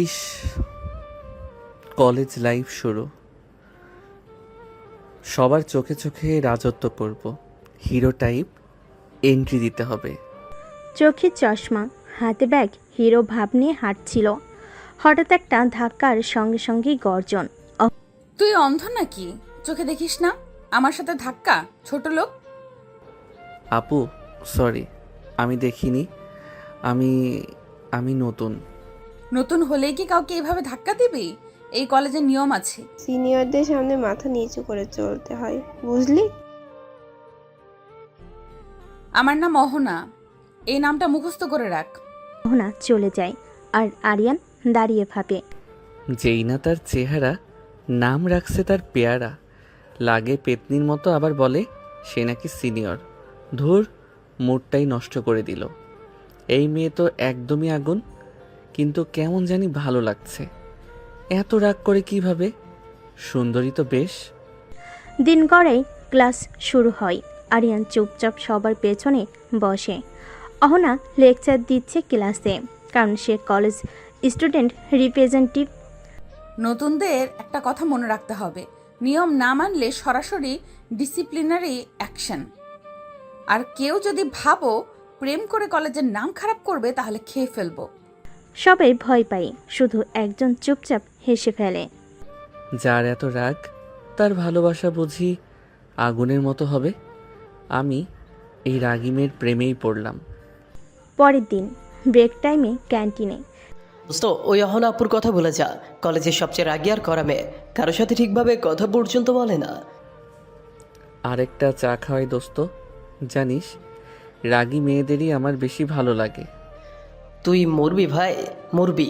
ইস, college life শুরু। সবার চোখে চোখে রাজত্ব করব, হিরো টাইপ এন্ট্রি দিতে হবে। চোখে চশমা, হাতে ব্যাগ, হিরো ভাব নিয়ে হাঁটছিল। হঠাৎ একটা ধাক্কার সঙ্গে সঙ্গেই গর্জন। তুই অন্ধ নাকি? চোখে দেখিস না? আমার সাথে ধাক্কা, ছোট লোক। আপু, সরি, আমি দেখিনি। আমি আমি নতুন। নতুন হলেই কি কাউকে এভাবে ধাক্কা দিবি? এই কলেজের নিয়ম আছে। সিনিয়রদের সামনে মাথা নিচু করে চলতে হয়, বুঝলি? আমার নাম অহনা, এই নামটা মুখস্থ করে রাখ। অহনা চলে যায় আর আরিয়ান দাঁড়িয়ে ভাবে। যেই না তার চেহারা, নাম রাখছে তার পেয়ারা। লাগে পেতনির মতো, আবার বলে সে নাকি সিনিয়র। ধুর, মুডটাই নষ্ট করে দিল। এই মেয়ে তো একদমই আগুন, কিন্তু কেমন জানি ভালো লাগছে। এত রাগ করে কিভাবে? সুন্দরী তো বেশ। দিন গড়াই ক্লাস শুরু হয়। আরিয়ান চুপচাপ সবার পেছনে বসে। অহনা লেকচার দিচ্ছে ক্লাসে, কারণ সে কলেজ স্টুডেন্ট রিপ্রেজেন্টেটিভ। নতুনদের একটা কথা মনে রাখতে হবে, নিয়ম না মানলে সরাসরি ডিসিপ্লিনারি অ্যাকশন। আর কেউ যদি ভাবো প্রেম করে কলেজের নাম খারাপ করবে, তাহলে খেয়ে ফেলবো। সবাই ভয় পায়, শুধু একজন চুপচাপ হেসে ফেলে। যার এত রাগ, তার ভালোবাসা বুঝি আগুনের মতো হবে। আমি এই রাগী মেয়ের প্রেমেই পড়লাম। পরের দিন ব্রেক টাইমে ক্যান্টিনে দোস্ত, ওই অহনা আপুর কথা বলে যা। কলেজের সবচেয়ে রাগী আর করা মেয়ে, কারোর সাথে ঠিকভাবে কথা পর্যন্ত বলে না। আরেকটা চা খাওয়াই দোস্ত। জানিস, রাগী মেয়েদেরই আমার বেশি ভালো লাগে। তুই মরবি ভাই, মরবি।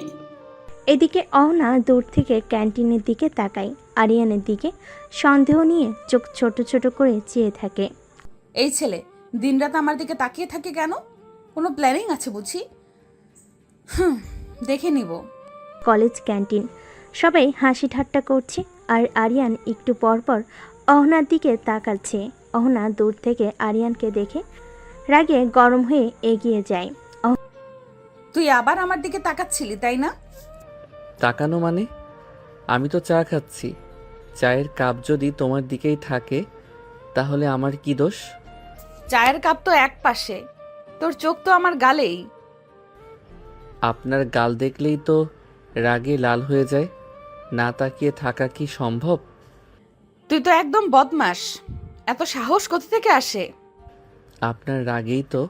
এদিকে অহনা দূর থেকে ক্যান্টিনের দিকে তাকায়। আরিয়ানের দিকে সন্দেহ নিয়ে চোখ ছোট ছোট করে চেয়ে থাকে। এই ছেলে দিনরাত আমার দিকে তাকিয়ে থাকে কেন? কোনো প্ল্যানিং আছে বুঝি? দেখে নিব। কলেজ ক্যান্টিন, সবাই হাসি ঠাট্টা করছে আর আরিয়ান একটু পর পর অহনার দিকে তাকাচ্ছে। অহনা দূর থেকে আরিয়ানকে দেখে রাগে গরম হয়ে এগিয়ে যায়। তুই আবার আমার দিকে তাকাচ্ছিলি, তাই না? তাকানো মানে? আমি তো চা খাচ্ছি। চায়ের কাপ যদি তোমার দিকেই থাকে, তাহলে আমার কি দোষ? চায়ের কাপ তো এক পাশে, তোর চোখ তো আমার গালেই। আপনার গাল দেখলেই তো রাগে লাল হয়ে যায়। না তাকিয়ে থাকা কি সম্ভব? তুই তো একদম বদমাস। এত সাহস কোথা থেকে আসে? আপনার রাগেই তো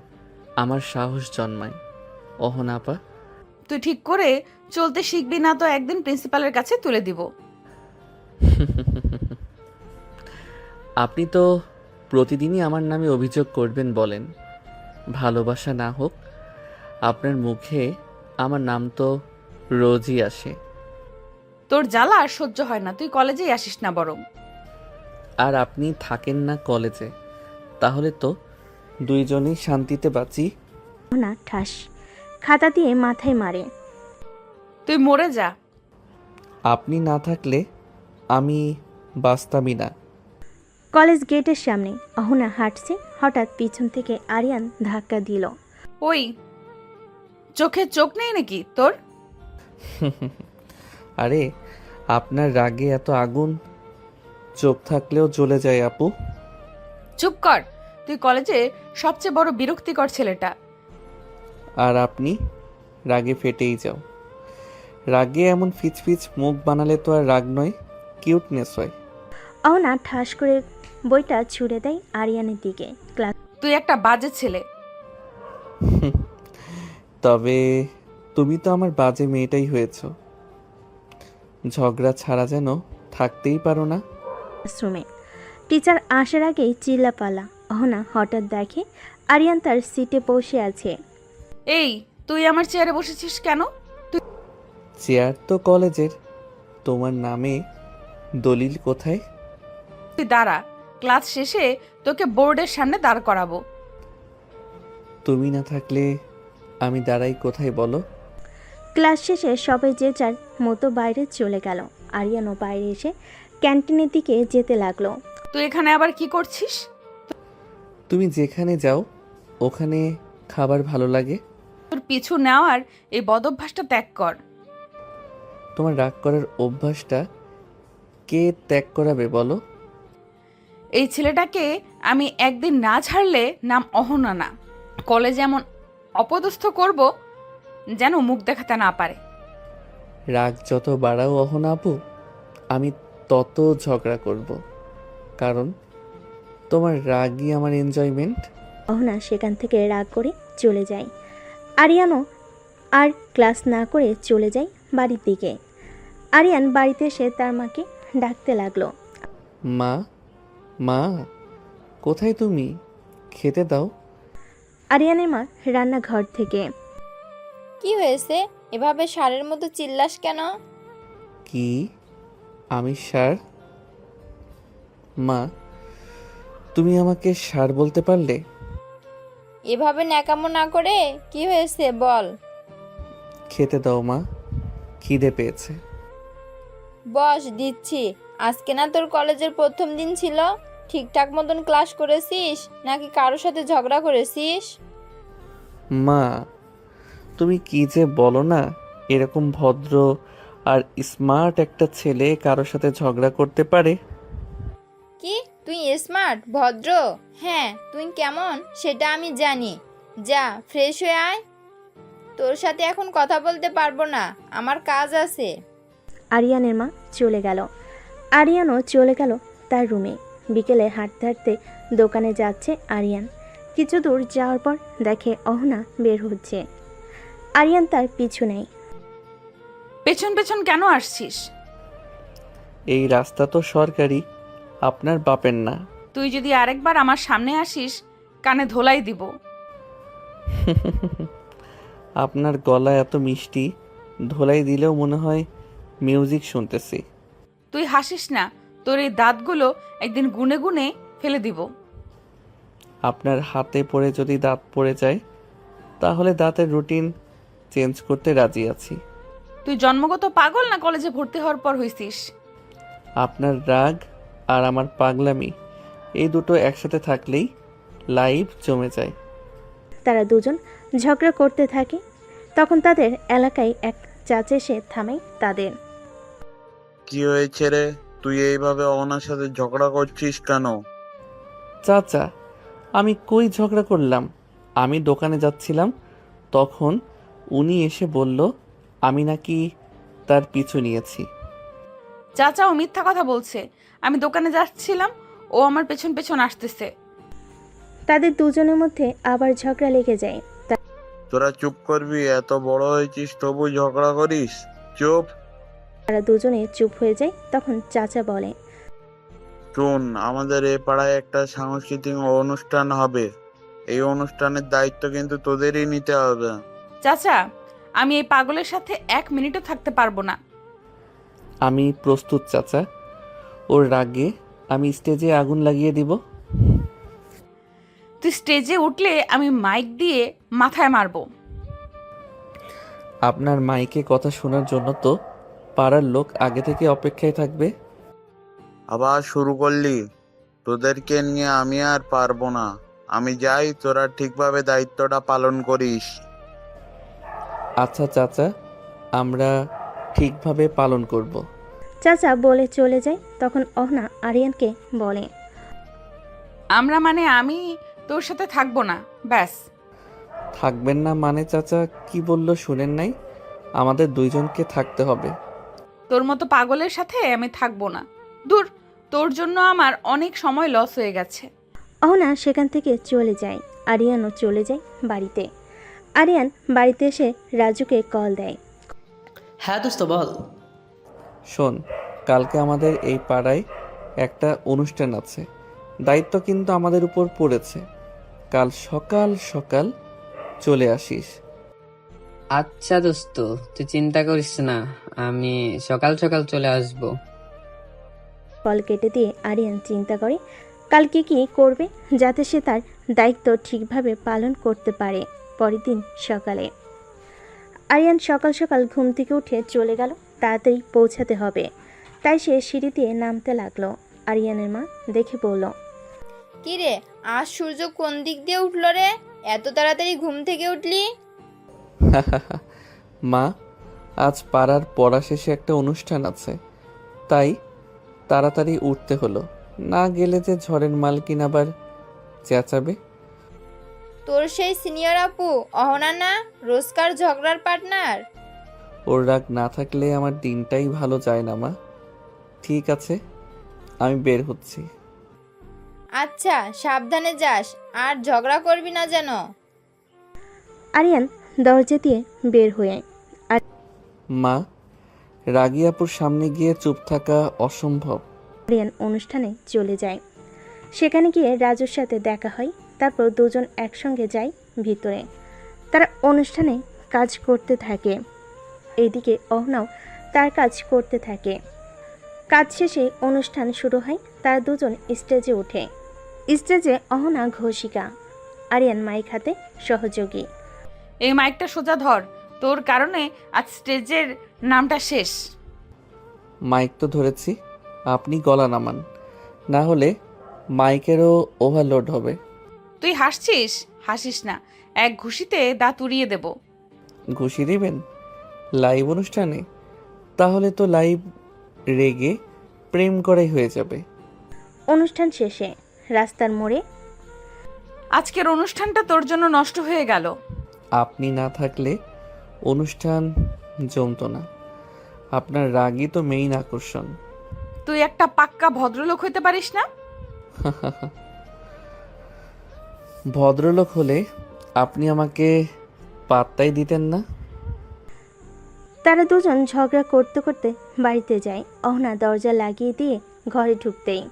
আমার সাহস জন্মায় অহনাপা। তুই ঠিক করে চলতে শিখবি না তো একদিন প্রিন্সিপালের কাছে তুলে দিব। আপনি তো প্রতিদিনই আমার নামে অভিযোগ করবেন বলেন। ভালোবাসা না হোক, আপনার মুখে আমার নাম তো রোজই আসে। তোর জ্বালা আর সহ্য হয় না, তুই কলেজেই আসিস না বরং। আর আপনি থাকেন না কলেজে, তাহলে তো দুইজনেই শান্তিতে বাঁচি। অহনা ঠাস খাতা দিয়ে মাথায় মারে। তুই মরে যা। আপনি না থাকলে আমি বাঁচতামই না। কলেজ গেটের সামনে অহনা হাঁটছে, হঠাৎ পিছন থেকে আরিয়ান ধাক্কা দিল। ওই, চোখে চোখ নেই নাকি তোর? আরে, আপনার রাগে এত আগুন, চোখ থাকলেও জ্বলে যায় আপু। চুপ কর, তুই কলেজে সবচেয়ে বড় বিরক্তিকর ছেলেটা। আর আপনি রাগে ফেটেই যাও। রাগে এমন ফিচফিচ মুখ বানালে তো আর রাগ নয়, কিউটনেস হয়। অহনা ঠাস করে বইটা ছুঁড়ে দেয় আরিয়ানের দিকে। ক্লাস তুই একটা বাজে ছেলে। তবে তুমি তো আমার বাজে মেয়েটাই হয়েছ। ঝগড়া ছাড়া যেন থাকতেই পারো না। ক্লাসরুমে টিচার আসার আগেই চিল্লাপালা। অহনা হঠাৎ দেখে আরিয়ান তার সিটে বসে আছে। এই, তুই আমার চেয়ারে বসেছিস কেন? চেয়ার তো কলেজের, তোমার নামে দলিল কোথায়? তুই দাঁড়া, ক্লাস শেষে তোকে বোর্ডের সামনে দাঁড় করাবো। তুমি না থাকলে আমি দাঁড়াই কোথায় বলো? ক্লাস শেষে সবাই যে যার মতো বাইরে চলে গেল। আরিয়ানও বাইরে এসে ক্যান্টিনের দিকে যেতে লাগলো। তুই এখানে আবার কি করছিস? তুমি যেখানে যাও ওখানে খাবার ভালো লাগে। তোর পিছু নেওয়ার এই বদভ্যাসটা ত্যাগ কর। তোমার রাগ করার অভ্যাসটা কে ত্যাগ করাবে বলো? এই ছেলেটাকে আমি একদিন না ছাড়লে নাম অহনা না, কলেজে এমন অপদস্থ করব যেন মুখ দেখাতে না পারে। রাগ যত বাড়াও অহনা আপু, আমি তত ঝগড়া করব, কারণ তোমার রাগই আমার এনজয়মেন্ট। অহনা সেখান থেকে রাগ করে চলে যায়। আরিয়ানও আর ক্লাস না করে চলে যায় বাড়ির দিকে। আরিয়ান বাড়িতে এসে তার মাকে ডাকতে লাগলো। মা, মা, কোথায় তুমি? খেতে দাও। আরিয়ানের মা রান্নাঘর থেকে। কি হয়েছে? এভাবে ষাঁড়ের মতো চিল্লাস কেন? কি? আমি ষাঁড়? মা, তুমি আমাকে ষাঁড় বলতে পারলে? এভাবে ন্যাকামো না করে কি হয়েছে বল। খেতে দাও মা, খিদে পেয়েছে। বস, দিচ্ছি। আজকে না তোর কলেজের প্রথম দিন ছিল? ঠিকঠাক মতন ক্লাস করেছিস নাকি কারোর সাথে ঝগড়া করেছিস? মা, তুমি কি যে বলো না, এরকম ভদ্র আর স্মার্ট একটা ছেলে কারোর সাথে ঝগড়া করতে পারে? কি তুই স্মার্ট ভদ্র? হ্যাঁ, তুই কেমন সেটা আমি জানি। যা ফ্রেশ হয়ে আয়। তোর সাথে এখন কথা বলতে পারবো না, আমার কাজ আছে। আরিয়ানের মা চলে গেল। আরিয়ানও চলে গেল তার রুমে। বিকেলে হাঁটতে হাঁটতে দোকানে যাচ্ছে আরিয়ান। কিছু দূর যাওয়ার পর দেখে অহনা বের হচ্ছে। আরিয়ান তার পিছু নেয়। পেছন পেছন কেন আসছিস? এই রাস্তা তো সরকারি, আপনার বাপের না। তুই যদি আরেকবার আমার সামনে আসিস কানে ধোলাই দিব। আপনার গলা এত মিষ্টি, ধোলাই দিলেও মনে হয় মিউজিক শুনতেছি। তুই হাসিস না, তোর এই দাঁতগুলো একদিন গুনে গুনে ফেলে দিব। আপনার হাতে পড়ে যদি দাঁত পড়ে যায় তাহলে দাঁতের রুটিন চেঞ্জ করতে রাজি আছি। তুই জন্মগত পাগল না কলেজে ভর্তি হওয়ার পর হইছিস? আপনার রাগ আর আমার পাগলামি, এই দুটো একসাথে থাকলেই লাইভ জমে যায়। তারা দুজন ঝগড়া করতে থাকে। তখন তাদের এলাকায় এক চাচা এসে থামায় তাদের। কি হয়েছে রে? তুই এইভাবে অহনার সাথে ঝগড়া করছিস কেন? চাচা, আমি কই ঝগড়া করলাম? আমি দোকানে যাচ্ছিলাম, তখন উনি এসে বলল আমি নাকি তার পিছু নিয়েছি। চাচা ও মিথ্যা কথা বলছে। আমি দোকানে যাচ্ছিলাম, ও আমার পেছন পেছন আসতেছে। তাদের দুজনের মধ্যে আবার ঝগড়া লেগে যায়। তোরা চুপ করবি? এত বড় হয়েছিস তবু ঝগড়া করিস? চুপ। তারা দুজনে চুপ হয়ে যায়। তখন চাচা বলে, শোন, আমাদের এ পাড়ায় একটা সাংস্কৃতিক অনুষ্ঠান হবে। এই অনুষ্ঠানের দায়িত্ব কিন্তু তোদেরই নিতে হবে। চাচা, আমি এই পাগলের সাথে 1 মিনিটও থাকতে পারবো না। আমি প্রস্তুত চাচা, ওর রাগে আমি স্টেজে আগুন লাগিয়ে দিব। তুই স্টেজে উঠলে আমি মাইক দিয়ে মাথায় মারবো। আপনার মাইকে কথা শোনার জন্য তো পাড়ার লোক আগে থেকে অপেক্ষায় থাকবে। আবার শুরু করলি? তোদেরকে নিয়ে আমি আর পারবো না। আমি যাই, তোরা ঠিকভাবে দায়িত্বটা পালন করিস। আচ্ছা চাচা, আমরা ঠিকভাবে পালন করব। চাচা বলে চলে যায়। তখন অহনা আরিয়ানকে বলে, আমরা মানে আমি তোর সাথে থাকবো না, ব্যাস। থাকবেন না মানে চাচা কি বললো শুনেন নাই? আমাদের দুইজনকে থাকতে হবে। তোর মতো পাগলের সাথে আমি থাকবো না। দূর, তোর জন্য আমার অনেক সময় লস হয়ে গেছে। অহনা সেখান থেকে চলে যায়। আরিয়ানও চলে যায় বাড়িতে। আরিয়ান বাড়িতে এসে রাজুকে কল দেয়। হ্যাঁ দোস্ত বল। শোন, কালকে আমাদের এই পাড়ায় একটা অনুষ্ঠান আছে, দায়িত্ব কিন্তু আমাদের উপর পড়েছে। কাল সকাল সকাল চলে আসিস। আচ্ছা দোস্ত, তুই চিন্তা করিস না, আমি সকাল সকাল চলে আসব। কল কেটে দিয়ে আরিয়ান চিন্তা করে কালকে কি করবে যাতে সে তার দায়িত্ব ঠিকভাবে পালন করতে পারে। পরের দিন সকালে আরিয়ান সকাল সকাল ঘুম থেকে উঠে চলে গেল। তাড়াতাড়ি পৌঁছাতে হবে, তাই সে সিঁড়ি দিয়ে নামতে লাগলো। আরিয়ানের মা দেখে বলল, কি রে, আজ সূর্য কোন দিক দিয়ে উঠলো রে? এত তাড়াতাড়ি ঘুম থেকে উঠলি? মা, আজ পাড়ার পড়া শেষে একটা অনুষ্ঠান আছে, তাই তাড়াতাড়ি উঠতে হলো। না গেলে যে ঝড়ের মালকিন আবার চেঁচাবে। তোর সেই সিনিয়র আপু অহনা না, রোজকার ঝগড়ার পার্টনার? ওর রাগ না থাকলে আমার দিনটাই ভালো যায় না মা। ঠিক আছে, আমি বের হচ্ছি। আচ্ছা, সাবধানে যাস, আর ঝগড়া করবি না যেন। আরিয়ান দরজা দিয়ে বের হয়ে মা, রাগী আপুর সামনে গিয়ে চুপ থাকা অসম্ভব। আরিয়ান অনুষ্ঠানে চলে যায়। সেখানে গিয়ে রাজুর সাথে দেখা হয়। তারপর দুজন একসঙ্গে যায় ভিতরে। তারা অনুষ্ঠানে কাজ করতে থাকে। এইদিকে অহনাও তার কাজ করতে থাকে। কাজ শেষে অনুষ্ঠান শুরু হয়। তারা দুজন স্টেজে ওঠে। স্টেজে অহনা ঘোষিকা, আরিয়ান মাইক হাতে সহযোগী। এই মাইকটা সোজা ধর, তোর কারণে আজ স্টেজের নামটা শেষ। মাইক তো ধরেছি, আপনি গলা নামান, না হলে মাইকেরও ওভারলোড হবে। তুই হাসছিস? হাসিস না, এক ঘুষিতে দাঁত উড়িয়ে দেব। ঘুষি দিবেন লাইভ অনুষ্ঠানে? তাহলে তো লাইভ রেগে প্রেম করাই হয়ে যাবে। অনুষ্ঠান শেষে রাস্তার মোড়ে আজকের অনুষ্ঠানটা তোর জন্য নষ্ট হয়ে গেল। আপনি না থাকলে অনুষ্ঠান জমতো না। আপনার রাগই তো মেইন আকর্ষণ। তুই একটা পাক্কা ভদ্রলোক হইতে পারিস না? ভদ্রলোক হলে আপনি আমাকে পাত্তাই দিতেন না। তারা দুজন ঝগড়া করতে করতে বাড়িতে যায়। অহনা দরজা লাগিয়ে দিয়ে ঘরে ঢুকতেই,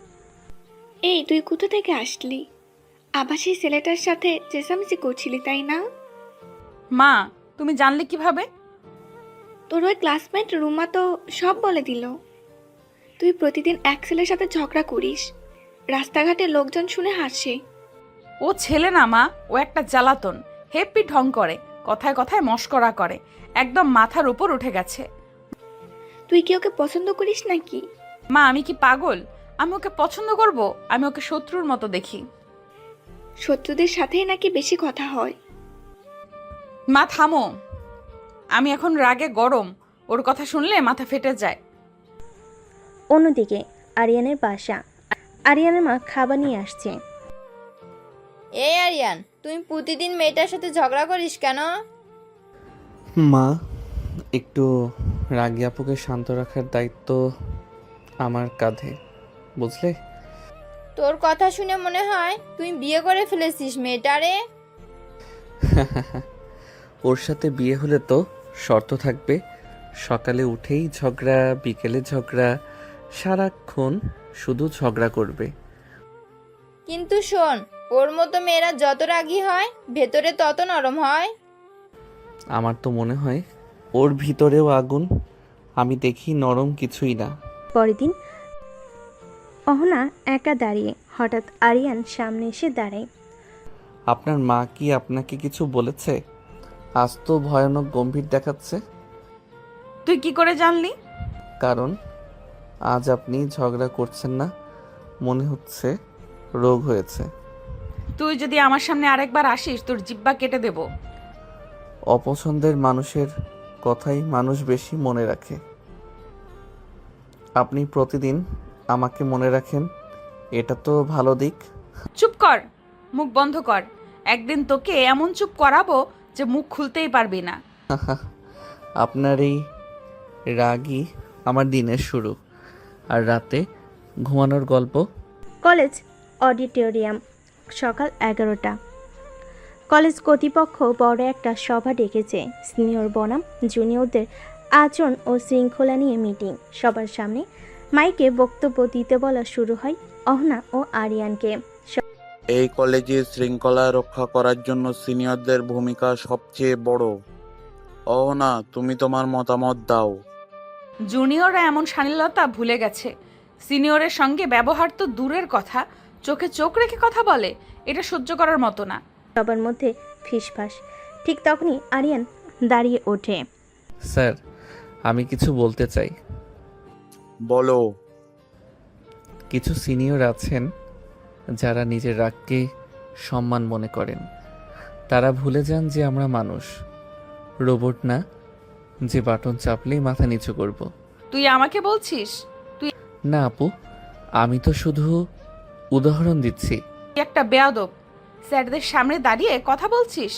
এই তুই কোথা থেকে আসলি? আবার সেই ছেলেটার সাথে চেঁচামেচি করছিলি তাই না? মা, তুমি জানলে কিভাবে? তোর ওই ক্লাসমেট রুমা তো সব বলে দিল। তুই প্রতিদিন এক ছেলের সাথে ঝগড়া করিস, রাস্তাঘাটে লোকজন শুনে হাসে। ও ছেলে না মা, ও একটা জ্বালাতন, হেপি ঢং করে, কথায় কথায় মস্করা করে, একদম মাথার উপর উঠে গেছে। তুই কি ওকে পছন্দ করিস নাকি? মা, আমি কি পাগল? আমি ওকে পছন্দ করব? আমি ওকে শত্রুর মতো দেখি। শত্রুদের সাথেই নাকি বেশি কথা হয়। মা থামো, আমি এখন রাগে গরম, ওর কথা শুনলে মাথা ফেটে যায়। অন্যদিকে আরিয়ানের বাসা। আরিয়ানের মা খাবার নিয়ে আসছে। এই আরিয়ান, তুমি প্রতিদিন মেয়েটার সাথে ঝগড়া করিস কেন? মা, একটু রাগী আপুকে শান্ত রাখার দায়িত্ব আমার কাঁধে, বুঝলে? তোর কথা শুনে মনে হয় তুই বিয়ে করে ফেলেছিস মেয়েটারে। ওর সাথে বিয়ে হলে তো শর্ত থাকবে, সকালে উঠেই ঝগড়া, বিকেলে ঝগড়া, সারাক্ষণ শুধু ঝগড়া করবে। কিন্তু শোন, ওর মতো মেয়েরা যত রাগী হয় ভেতরে তত নরম হয়। আমার তো মনে হয় ওর ভিতরেও আগুন, আমি দেখি নরম কিছুই না। পরের দিন অহনা একা দাঁড়িয়ে, হঠাৎ আরিয়ান সামনে এসে দাঁড়ায়। আপনার মা কি আপনাকে কিছু বলেছে? আজ তো ভয়ানক গম্ভীর দেখাচ্ছে। তুই কি করে জানলি? কারণ আজ আপনি ঝগড়া করছেন না, মনে হচ্ছে রোগ হয়েছে। তুই যদি আমার সামনে আরেকবার আসিস, তোর জিব্বা কেটে দেব। অপছন্দের মানুষের কথাই মানুষ বেশি মনে রাখে। আপনি প্রতিদিন আমাকে মনে রাখেন, এটা তো ভালো দিক। চুপ কর, মুখ বন্ধ কর। একদিন তোকে এমন চুপ করাবো যে মুখ খুলতেই পারবি না। আপনার এই রাগই আমার দিনের শুরু, আর রাতে ঘুমানোর গল্প। কলেজ অডিটোরিয়াম, সকাল 11টা। কলেজ কর্তৃপক্ষ বড় একটা সভা ডেকেছে। সিনিয়র বনাম জুনিয়রদের আচরণ ও শৃঙ্খলা নিয়ে মিটিং। সবার সামনে মাইকে বক্তব্য দিতে বলা শুরু হয় অহনা ও আরিয়ানকে। এই কলেজে শৃঙ্খলা রক্ষা করার জন্য সিনিয়রদের ভূমিকা সবচেয়ে বড়। না, তুমি তোমার মতামত দাও। জুনিয়ররা এমন শালীনতা ভুলে গেছে। সিনিয়রের সঙ্গে ব্যবহার তো দূরের কথা, চোখে চোখ রেখে কথা বলে, এটা সহ্য করার মতো না। সবার মধ্যে ফিসফাস। ঠিক তখনই আরিয়ান দাঁড়িয়ে ওঠে। স্যার, আমি কিছু বলতে চাই। বলো। কিছু সিনিয়র আছেন যারা নিজের রাগকে সম্মান মনে করেন। তারা ভুলে যান যে আমরা মানুষ, রোবট না। যে বাটন চাপলেই মাথা নিচু করব। তুই আমাকে বলছিস? না আপু, আমি তো শুধু উদাহরণ দিচ্ছি। তুই একটা বেয়াদব, স্যারদের সামনে দাঁড়িয়ে কথা বলছিস।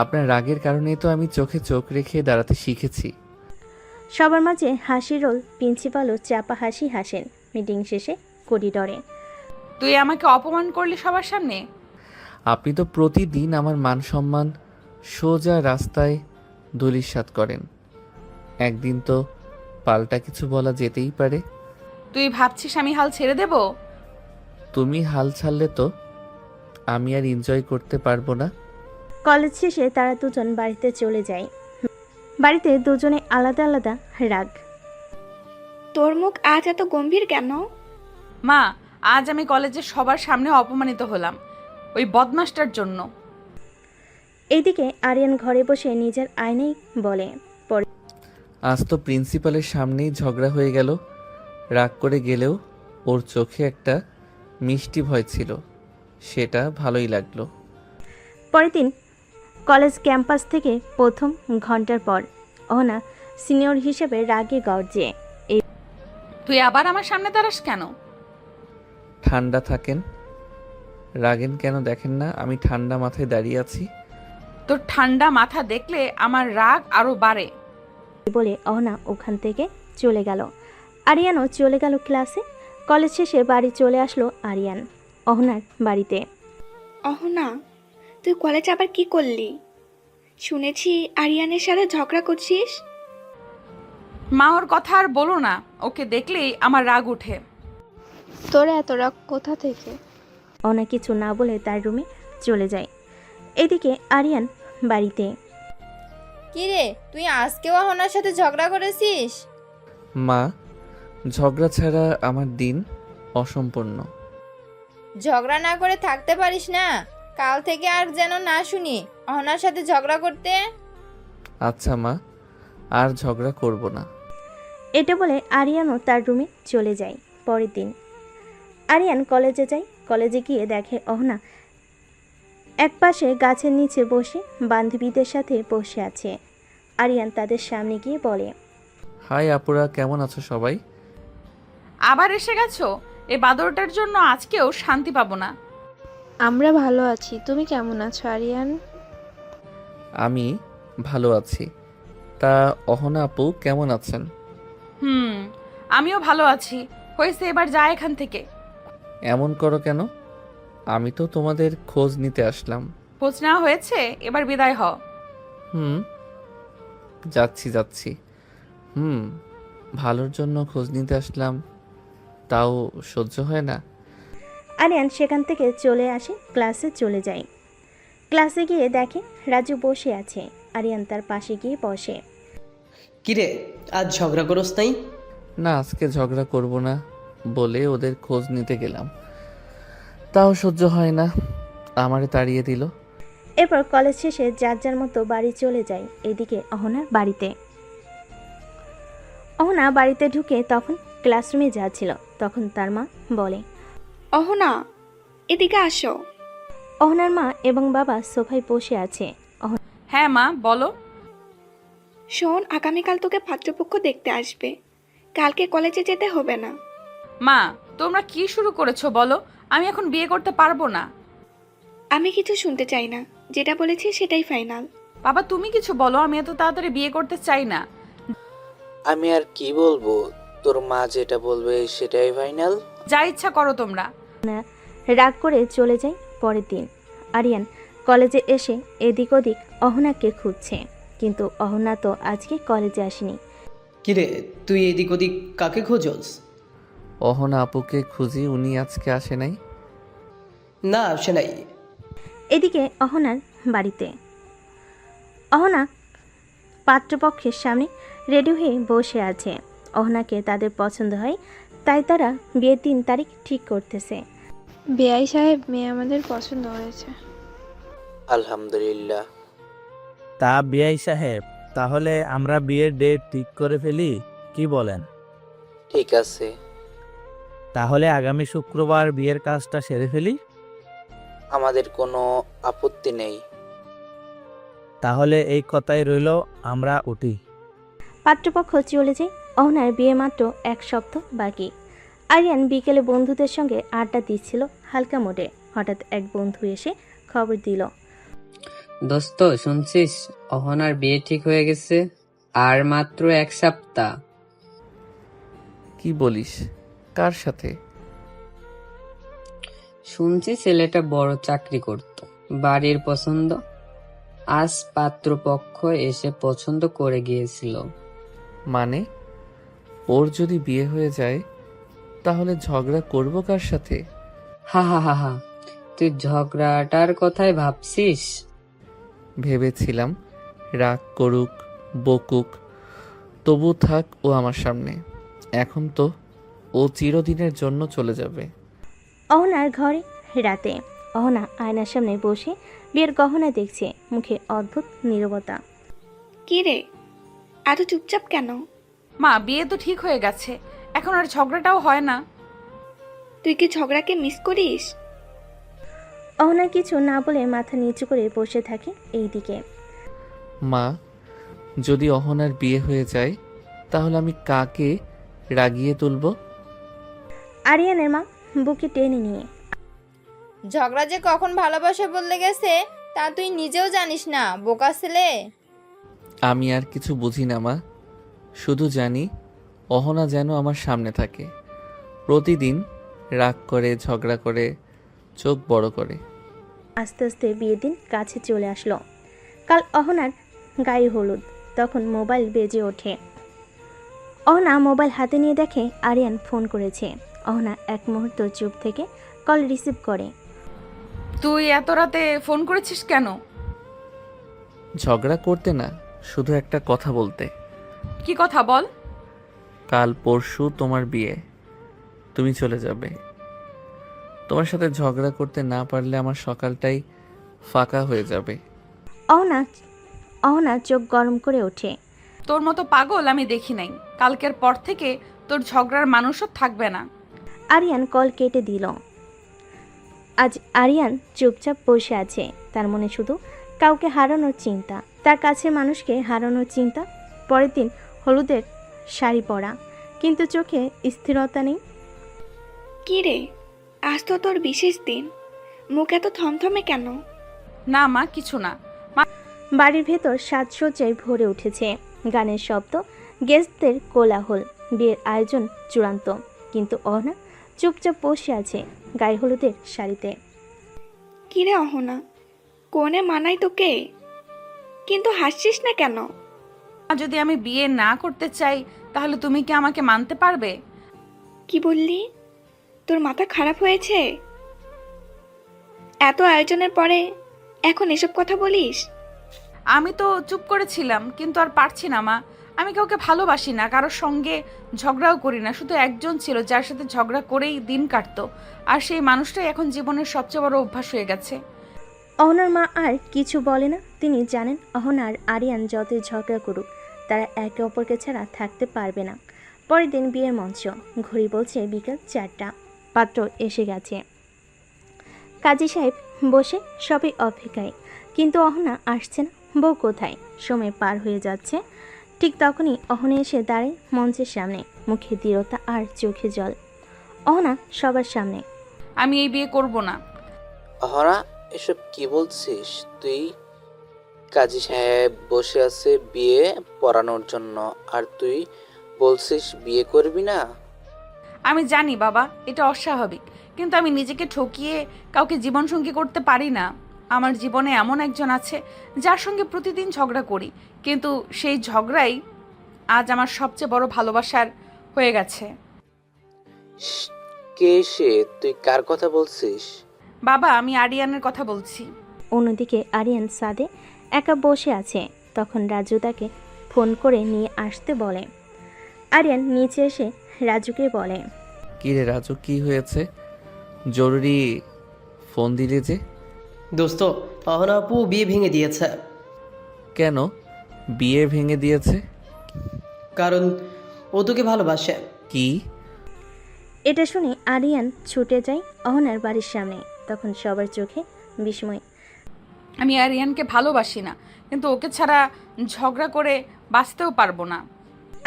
আপনার রাগের কারণেই তো আমি চোখে চোখ রেখে দাঁড়াতে শিখেছি। সবার মাঝে হাসি রোল। প্রিন্সিপালও চাপা হাসি হাসেন। মিটিং শেষে করিডরে তুই আমাকে অপমান করলি সবার সামনে। আপনি তো প্রতিদিন আমার মান সম্মান সোজা রাস্তায় ধূলিসাৎ করেন। একদিন তো পাল্টা কিছু বলা যেতেই পারে। তুই ভাবছিস আমি হাল ছেড়ে দেব? তুমি হাল ছাড়লে তো আমি আর এনজয় করতে পারবো না। কলেজ শেষে তারা দুজন বাড়িতে চলে যায়। বাড়িতে দুজনে আলাদা আলাদা রাগ। তোর মুখ আজ এত গম্ভীর কেন? মা, আজ আমি কলেজের সবার সামনে অপমানিত হলাম ওই বদমাসটার জন্য। এইদিকে আরিয়ান ঘরে বসে নিজের আয়নায় বলে, আজ তো প্রিন্সিপালের সামনেই ঝগড়া হয়ে গেল। রাগ করে গেলেও ওর চোখে একটা মিষ্টি ভয় ছিল, সেটা ভালোই লাগলো। পরের দিন কলেজ ক্যাম্পাস থেকে প্রথম ঘন্টার পর অহনা সিনিয়র হিসেবে রাগে গর্জে। তুই আবার আমার সামনে দাঁড়াস কেন? ঠান্ডা থাকেন, রাগেন কেন দেখেন না আমি ঠান্ডা মাথায় দাঁড়িয়ে আছি। তোর ঠান্ডা মাথা দেখলে আমার রাগ আরো বাড়ে। বলে অহনা ওখান থেকে চলে গেল। আরিয়ানও চলে গেল ক্লাসে। কলেজ শেষে বাড়ি চলে আসলো আরিয়ান অহনার বাড়িতে। অহনা, তুই কলেজে আবার কি করলি? শুনেছি আরিয়ানের সাথে ঝগড়া করছিস। মা, ওর কথা আর বলো না, ওকে দেখলেই আমার রাগ উঠে। তোর এত রাগ কোথা থেকে? অহনা কিছু না বলে তার রুমে চলে যায়। এদিকে আরিয়ান বাড়িতে। কি রে, তুই আজকেও অহনার সাথে ঝগড়া করেছিস? মা, ঝগড়া ছাড়া আমার দিন অসম্পূর্ণ। ঝগড়া না করে থাকতে পারিস না? কাল থেকে আর যেন না শুনি অহনার সাথে ঝগড়া করতে। আচ্ছা মা, আর ঝগড়া করব না। এটা বলে আরিয়ানও তার রুমে চলে যায়। পরের দিন আরিয়ান কলেজে যায়। কলেজে গিয়ে দেখে অহনা একপাশে গাছের নিচে বসে বান্ধবীদের সাথে বসে আছে। আরিয়ান তাদের সামনে গিয়ে বলে, হাই আপুরা, কেমন আছো সবাই? আবার এসে গেছো? এই বাদরটার জন্য আজকেও শান্তি পাবো না। আমরা ভালো আছি, তুমি কেমন আছো আরিয়ান? আমি ভালো আছি। তা অহনা আপু কেমন আছেন? আমিও ভালো আছি। হয়েছে, এবার যা এখান থেকে। এমন করো কেন? আমি তো তোমাদের খোঁজ নিতে আসলাম। খোঁজ নেওয়া হয়েছে, এবার বিদায় হ। যাচ্ছি। ভালোর জন্য খোঁজ নিতে আসলাম, তাও সহ্য হয় না। আরিয়ান সেখান থেকে চলে আসে, ক্লাসে চলে যায়। ক্লাসে গিয়ে দেখে রাজু বসে আছে। আরিয়ান তার পাশে গিয়ে বসে। কিরে, আজ ঝগড়া করস নাই? না, আজকে ঝগড়া করব না বলে ওদের খোঁজ নিতে গেলাম, তাও সহ্য হয় না, আমারে তাড়িয়ে দিল। এরপর কলেজ শেষে যার যার মতো বাড়ি চলে যায়। এদিকে অহনার বাড়িতে। অহনা বাড়িতে ঢুকে তখন ক্লাসরুমে যাচ্ছিল। তখন তার মা বলে, অহনা, এদিকে আসো। অহনার মা এবং বাবা সোফায় বসে আছে। হ্যাঁ মা, বলো। শোন, আগামীকাল তোকে পাত্রপক্ষ দেখতে আসবে। কালকে কলেজে যেতে হবে না। মা, তোমরা কি শুরু করেছো বলো? আমি এখন বিয়ে করতে পারবো না। আমি কিছু শুনতে চাই না, যেটা বলেছি সেটাই ফাইনাল। বাবা, তুমি কিছু বলো, আমি এত তাড়াতাড়ি বিয়ে করতে চাই না। আমি আর কি বলবো, তোর মা যেটা বলবে সেটাই ফাইনাল। যা ইচ্ছা করো তোমরা। রাগ করে চলে যায়। পরের দিন আরিয়ান কলেজে এসে এদিক ওদিক অহনাকে খুঁজছে, কিন্তু অহনা তো আজকে কলেজে আসেনি। কিরে, তুই এদিক ওদিক কাকে খোঁজস? অহনা আপুকে খুঁজি, উনি আজকে আসে নাই। না, আসে নাই। এদিকে অহনার বাড়িতে অহনা পাত্রপক্ষের সামনে রেডি হয়ে বসে আছে। অহনাকে তাদের পছন্দ হয়, তাই তারা বিয়ের 3 তারিখ ঠিক করতেছে। বেআই সাহেব, মেয়ে আমাদের পছন্দ হয়েছে। আলহামদুলিল্লাহ। তা বিআই সাহেব, তাহলে আমরা বিয়ের ডেট ঠিক করে ফেলি, কি বলেন? ঠিক আছে। তাহলে আগামী শুক্রবার বিয়ের কাজটা সেরে ফেলি। আমাদের কোনো আপত্তি নেই। তাহলে এই কথাই রইল, আমরা উঠি। পাত্রপক্ষ চলে যায়। অহনার বিয়ে মাত্র 1 সপ্তাহ বাকি। আরিয়ান বিকেলে বন্ধুদের সঙ্গে আড্ডা দিচ্ছিল হালকা মোডে। হঠাৎ এক বন্ধু এসে খবর দিল, দোস্ত শুনছিস, অহনার বিয়ে ঠিক হয়ে গেছে, আর মাত্র 1 সপ্তাহ। কি বলিস? কার সাথে? শুনছি ছেলেটা বড় চাকরি করত, বাড়ির পছন্দ। আজ পাত্রপক্ষ এসে পছন্দ করে গিয়েছিল। মানে ওর যদি বিয়ে হয়ে যায় তাহলে ঝগড়া করব কার সাথে? হা হা হা হা, তুই ঝগড়াটার কথাই ভাবছিস? ভেবেছিলাম রাগ করুক, বকুক, তবু থাক ও আমার সামনে। এখন তো ও চিরদিনের জন্য চলে যাবে। অহনার ঘরে রাতে। অহনা আয়নার সামনে বসে বিয়ের গহনা দেখছে, মুখে অদ্ভুত নীরবতা। কি রে, এত চুপচাপ কেন? মা, বিয়ে তো ঠিক হয়ে গেছে, এখন আর ঝগড়াটাও হয় না। তুই কি ঝগড়াকে মিস করিস? অহনা কিছু না বলে মাথা নিচু করে বসে থাকে এইদিকে। মা, যদি অহনার বিয়ে হয়ে যায় তাহলে আমি কাকে রাগিয়ে তুলব? আরিয়ানের মা বুকে টেনে নিয়ে, ঝগড়া যে কখন ভালোবাসা বদলে গেছে তা তুই নিজেও জানিস না, বোকা ছেলে। আমি আর কিছু বুঝি না মা, শুধু জানি অহনা যেন আমার সামনে থাকে। প্রতিদিন রাগ করে, ঝগড়া করে, চোখ বড় করে। আস্তে আস্তে বিয়ের দিন কাছে চলে আসলো। কাল অহনার গায়ে হলুদ। তখন মোবাইল বেজে ওঠে। অহনা মোবাইল হাতে নিয়ে দেখে আরিয়ান ফোন করেছে। অহনা এক মুহূর্ত চুপ থেকে কল রিসিভ করে। তুই এত রাতে ফোন করেছিস কেন? ঝগড়া করতে না, শুধু একটা কথা বলতে। কি কথা বল? কাল পরশু তোমার বিয়ে, তুমি চলে যাবে। তোমার সাথে ঝগড়া করতে না পারলে আমার সকালটাই ফাঁকা হয়ে যাবে। অহনা চোখ গরম করে ওঠে। তোর মতো পাগল আমি দেখি নাই। কালকের পর থেকে তোর ঝগড়ার মানুষও থাকবে না। আরিয়ান কল কেটে দিল। আজ আরিয়ান চুপচাপ বসে আছে। তার মনে শুধু কাউকে হারানোর চিন্তা, তার কাছে মানুষকে হারানোর চিন্তা। পরের দিন হলুদের শাড়ি পরা, কিন্তু চোখে স্থিরতা নেই। কি রে, আজ তো তোর বিশেষ দিন, মুখ এত থমথমে কেন? না মা, কিছু না। বাড়ির ভেতর সাজসজ্জায় ভরে উঠেছে, গানের শব্দ, গেস্টদের কোলাহল। বিয়ের আয়োজন চূড়ান্ত, কিন্তু অহনা চুপচাপ বসে আছে গায়ে হলুদের শাড়িতে। কি রে অহনা, কোনে মানাই তোকে? কিন্তু হাসছিস না কেন? যদি আমি বিয়ে না করতে চাই তাহলে তুমি কি আমাকে মানতে পারবে? কি বললি? তোর মাথা খারাপ হয়েছে? এত আয়োজনের পরে এখন এসব কথা বলিস? আমি তো চুপ করেছিলাম, কিন্তু আর পারছি না মা। আমি কাউকে ভালোবাসি না, কারোর সঙ্গে ঝগড়াও করি না। শুধু একজন ছিল যার সাথে ঝগড়া করেই দিন কাটতো, আর সেই মানুষটাই এখন জীবনের সবচেয়ে বড় অভ্যাস হয়ে গেছে। অহনার মা আর কিছু বলে না। তিনি জানেন অহনা আর আরিয়ান যতই ঝগড়া করুক, তারা একে অপরকে ছাড়া থাকতে পারবে না। পরের দিন বিয়ের মঞ্চ। ঘড়ি বলছে বিকেল 4টা। পাত্র এসে গেছে। কাজী সাহেব বসে সবই অপেক্ষায়, কিন্তু অহনা আসছে না। বউ কোথায়? সময় পার হয়ে যাচ্ছে। ঠিক তখনই অহনা এসে দাঁড়ায় মঞ্চের সামনে, মুখে দৃঢ়তা আর চোখে জল। অহনা সবার সামনে, আমি এই বিয়ে করব না। অহনা, এসব কি বলছিস তুই? কাজী সাহেব বসে আছে বিয়ে পড়ানোর জন্য, আর তুই বলছিস বিয়ে করবি না? আমি জানি বাবা, এটা অস্বাভাবিক, কিন্তু আমি নিজেকে ঠকিয়ে কাউকে জীবনসঙ্গী করতে পারি না। আমার জীবনে এমন একজন আছে যার সঙ্গে প্রতিদিন ঝগড়া করি, কিন্তু সেই ঝগড়াই আজ আমার সবচেয়ে বড় ভালোবাসার হয়ে গেছে। কে সে? তুই কার কথা বলছিস? বাবা, আমি আরিয়ানের কথা বলছি। অন্যদিকে আরিয়ান সাদে একা বসে আছে। তখন রাজু তাকে ফোন করে নিয়ে আসতে বলে। আরিয়ান নিচে এসে রাজুকে বলে, কি রে রাজু, কি হয়েছে? জরুরি ফোন দিলে যে? দোস্ত, অহনা আপু বিয়ে ভেঙে দিয়েছে। কেন বিয়ে ভেঙে দিয়েছে? কারণ ও তোকে ভালোবাসে। কি? এটা শুনে আরিয়ান ছুটে যায় অহনার বাড়ির সামনে। তখন সবার চোখে বিস্ময়। আমি আরিয়ানকে ভালোবাসি না, কিন্তু ওকে ছাড়া ঝগড়া করে বাঁচতেও পারবো না।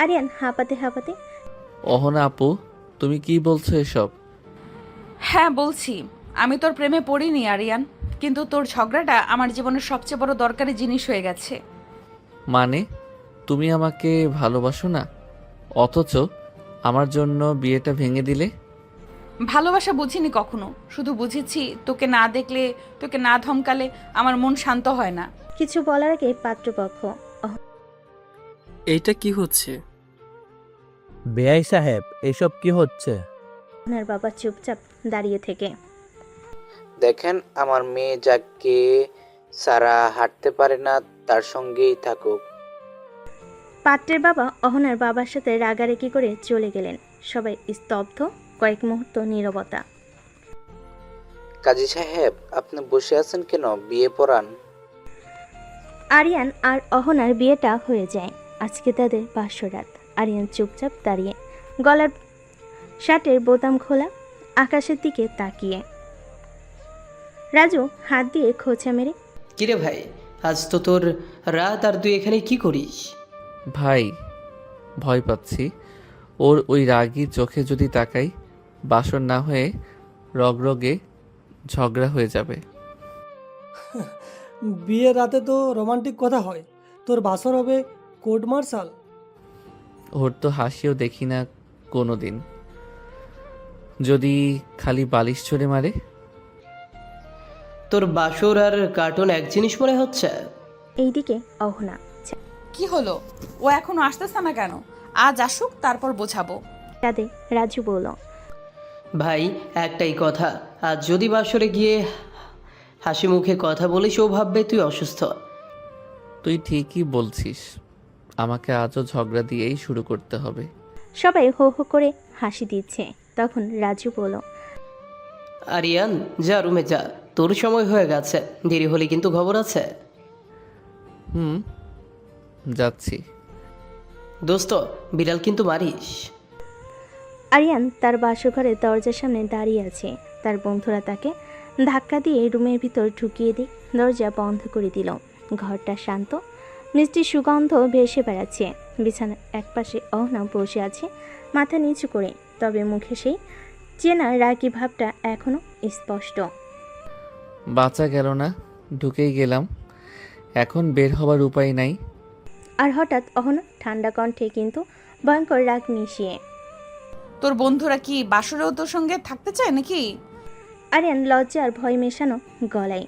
আরিয়ান হাঁপাতে হাঁপাতে অহনা আপু, তুমি কি বলছো এসব? হ্যাঁ বলছি, আমি তোর প্রেমে পড়িনি আরিয়ান, কিন্তু তোর ঝগড়াটা আমার জীবনের সবচেয়ে বড় দরকারি জিনিস হয়ে গেছে। মানে তুমি আমাকে ভালোবাসো না, অথচ আমার জন্য বিয়েটা ভেঙে দিলে? ভালোবাসা বুঝিনি কখনো, শুধু বুঝেছি তোকে না দেখলে, তোকে না ধমকালে আমার মন শান্ত হয় না। কিছু বলার আগে পাত্রপক্ষ এইটা কি হচ্ছে? বেআই সাহেব, এসব কি হচ্ছে? অহনার বাবা চুপচাপ দাঁড়িয়ে থেকে দেখেন, আমার মেয়ে যাকে সারা হাঁটতে পারে না তার সঙ্গেই থাকুক। পাত্রের বাবা অহনার বাবার সাথে রাগারাগি করে চলে গেলেন। সবাই স্তব্ধ, কয়েক মুহূর্ত নীরবতা। কাজী সাহেব, আপনি বসে আছেন কেন? বিয়ে পড়ান। আরিয়ান আর অহনার বিয়েটা হয়ে যায়। আজকে তাদের বাসরাত। আরিয়ান চুপচাপ দাঁড়িয়ে, গলার শার্টের বোতাম খোলা, আকাশের দিকে তাকিয়ে। রাজু হাত দিয়ে খোঁচা মেরে কিরে ভাই, আজ তো তোর রাত, আর তুই এখানে কি করিস? ভাই, ভয় পাচ্ছি ওর ওই রাগী চোখে যদি তাকাই, বাসর না হয়ে রগরগে ঝগড়া হয়ে যাবে। বিয়ের রাতে তো রোমান্টিক কথা হয়, তোর বাসর হবে কোর্ট মার্শাল। ওর তো হাসিও দেখি না কোনো দিন, যদি খালি বালিশ ছড়ে মারে। তোর বাসর আর কার্টুন এক জিনিস মনে হচ্ছে। এইদিকে অহনা কি হলো, ও এখনো আসতেছে না কেন? আজ আসুক, তারপর বোঝাবো। কাঁদে। রাজু বলল, ভাই একটাই কথা, আজ যদি বাসরে গিয়ে হাসি মুখে কথা বলিস, ও ভাববে তুই অসুস্থ। তুই ঠিকই বলছিস, আমাকে আজও ঝগড়া দিয়েই শুরু করতে হবে। সবাই হো হো করে হাসি দিচ্ছে। তখন রাজু বলল, আরিয়ান, যা রুমে যা, তোর সময় হয়ে গেছে, দেরি হলে কিন্তু খবর আছে। হুম, যাচ্ছি। দোস্ত, বিড়াল কিন্তু মারিস। আরিয়ান তার বাসঘরের দরজার সামনে দাঁড়িয়ে আছে। তার বন্ধুরা তাকে ধাক্কা দিয়ে রুমের ভিতর ঢুকিয়ে দিয়ে দরজা বন্ধ করে দিল। ঘরটা শান্ত, মিষ্টি সুগন্ধ ভেসে বেড়াচ্ছে। বিছানার একপাশে অহনা বসে আছে, মাথা নিচু করে, তবে মুখে সেই চেনা রাগী ভাবটা এখনো স্পষ্ট। বাঁচা গেল না, ঢুকেই গেলাম, এখন বের হবার উপায় নাই। আর হঠাৎ অহনা ঠান্ডা কণ্ঠে কিন্তু ভয়ঙ্কর রাগ মিশিয়ে, তোর বন্ধুরা কি বাসরেও তোর সঙ্গে থাকতে চায় নাকি? আরিয়ান লজ্জা আর ভয় মেশানো গলায়,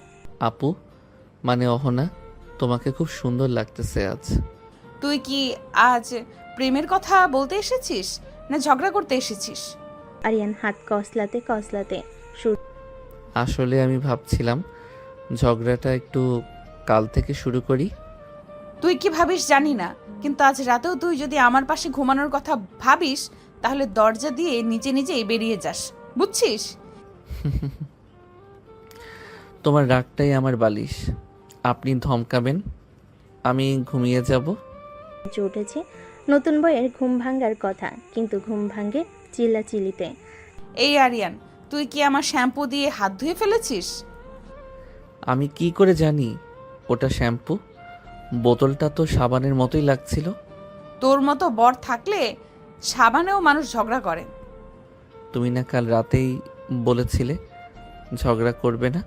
আপু, মানে অহনা, তোমাকে খুব সুন্দর লাগতেছে আজ। তুই কি আজ প্রেমের কথা বলতে এসেছিস না ঝগড়া করতে এসেছিস? আরিয়ান হাত কসলাতে কসলাতে আসলে আমি ভাবছিলাম ঝগড়াটা একটু কাল থেকে শুরু করি। তুই কি ভাবিস জানি না, কিন্তু আজ রাতেও তুই যদি আমার পাশে ঘুমানোর কথা ভাবিস, তাহলে দরজা দিয়ে নিচে নিজেই বেরিয়ে যাস, বুঝছিস? তোমার রাগটাই আমার বালিশ, আপনি ধমকাবেন, আমি ঘুমিয়ে যাব। উঠেছে নতুন বইয়ের ঘুম ভাঙ্গার কথা, কিন্তু ঘুম ভাঙ্গে চিল্লাচিল্লিতে। এই আরিয়ান, তুই কি আমার শ্যাম্পু দিয়ে হাত ধুয়ে ফেলেছিস? আমি কি করে জানি ওটা শ্যাম্পু? বোতলটা তো সাবানের মতোই লাগছিল। তোর মতো বর থাকলে সাবানেও মানুষ ঝগড়া করে। তুমি না কাল রাতেই বলেছিলে ঝগড়া করবে না?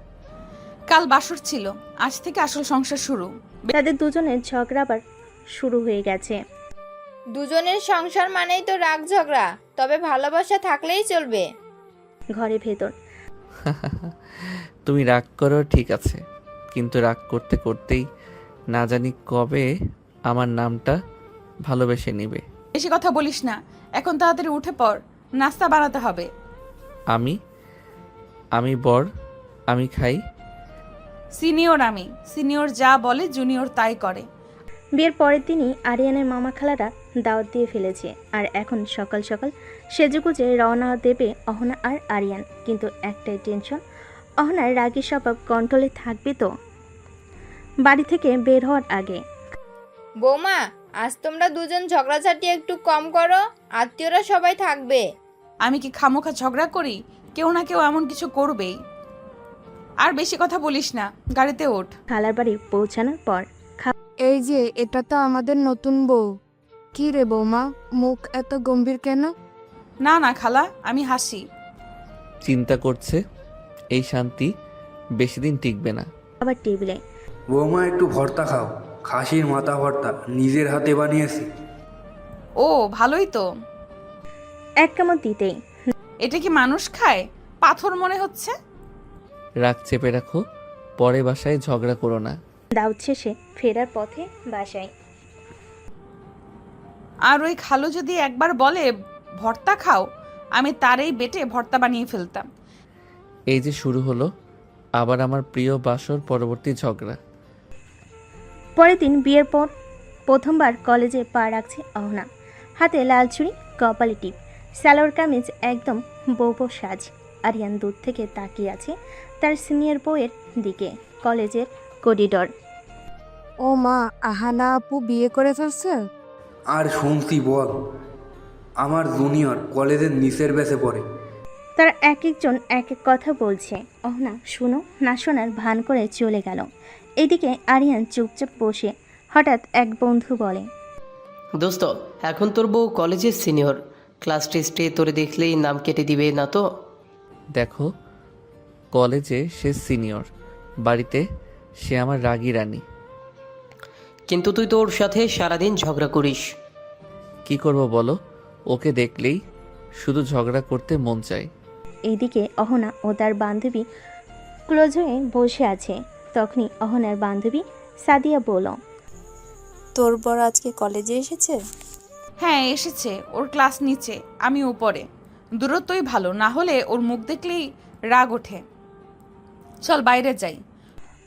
কাল বাসর ছিল, আজ থেকে আসল সংসার শুরু। তাদের দুজনের ঝগড়া আবার শুরু হয়ে গেছে। দুজনের সংসার মানেই তো রাগ ঝগড়া, তবে ভালোবাসা থাকলেই চলবে। ঘরে ভেতর তুমি রাগ করো ঠিক আছে, কিন্তু রাগ করতে করতেই না জানি কবে আমার নামটা ভালোবেসে নিবে। বেশি কথা বলিস না, এখন তাড়াতাড়ি উঠে পড়, নাস্তা বানাতে হবে। আমি বর, আমি খাই। সিনিয়র যা বলে জুনিয়র তাই করে। বিয়ের পরের দিনই আরিয়ানের মামা খালারা দাওয়াত দিয়ে ফেলেছে, আর এখন সকাল সকাল সেজেগুজে রওনা দেবে অহনা আর আরিয়ান। কিন্তু একটাই টেনশন, অহনার রাগী স্বভাব কন্ট্রোলে থাকবে তো বাড়ি থেকে বের হওয়ার আগে। বৌমা, আজ তোমরা দুজন ঝগড়াঝাটি একটু কম করো, আত্মীয়রা সবাই থাকবে। আমি কি খামোখা ঝগড়া করি? কেউ না কেউ এমন কিছু করবেই। আর বেশি কথা বলিস না, গাড়িতে ওঠ। খালার বাড়ি পৌঁছানোর পর এই যে এটা তো আমাদের নতুন বউ। কি রে বৌমা, মুখ এত গম্ভীর কেন? না না খালা, আমি হাসি। চিন্তা করছে এই শান্তি বেশি দিন টিকবে না। আবার টেবিলে বৌমা একটু ভর্তা খাও, খাসির মাথা ভর্তা নিজের হাতে বানিয়েছি। ও ভালোই তো। এক কামড় দিতেই এটা কি মানুষ খায়? পাথর মনে হচ্ছে। রাগ চেপে রাখো, পরে বাসায় ঝগড়া করো না। দাউদ শেষে ফেরার পথে বাসায়। আর ওই খালু যদি একবার বলে ভর্তা খাও, আমি তারই বেটে ভর্তা বানিয়ে ফেলতাম। এই যে শুরু হলো আবার আমার প্রিয় বাসর পরবর্তী ঝগড়া। পরের দিন বিয়ের পর প্রথমবার কলেজে পা রাখছে অহনা। হাতে লাল চুড়ি, কপালে টিপ, সালোয়ার কামিজ, একদম বউ সাজ। আরিয়ান দূর থেকে তাকিয়ে আছে তার সিনিয়র বউয়ের দিকে। কলেজের করিডর। ও মা, আহানা আপু বিয়ে করে ফেলছে? আর শুনছি বল, আমার জুনিয়র কলেজের নিচের ব্যাচে পড়ে। তারা এক একজন এক এক কথা বলছে। অহনা শুনো না শোনার ভান করে চলে গেল। এদিকে আরিয়ান চুপচাপ বসে। হঠাৎ এক বন্ধু বলে, দোস্ত, এখন তোর বউ কলেজের সিনিয়র, ক্লাস টেস্টে তোরে দেখলেই নাম কেটে দিবে না তো? দেখো, কলেজে সে সিনিয়র, বাড়িতে সে আমার রাগী রানী। কিন্তু তুই তোর সাথে সারাদিন ঝগড়া করিস। কি করব বলো, ওকে দেখলেই শুধু ঝগড়া করতে মন চায়। এইদিকে অহনা ও তার বান্ধবী ক্লোজ হয়ে বসে আছে। তখনই অহনার বান্ধবী সাদিয়া বলল, তোর বর আজকে কলেজে এসেছে? হ্যাঁ এসেছে, ওর ক্লাস নিচে, আমি উপরে। দূরত্বই ভালো, না হলে ওর মুখ দেখলেই রাগ ওঠে। চল বাইরে যাই।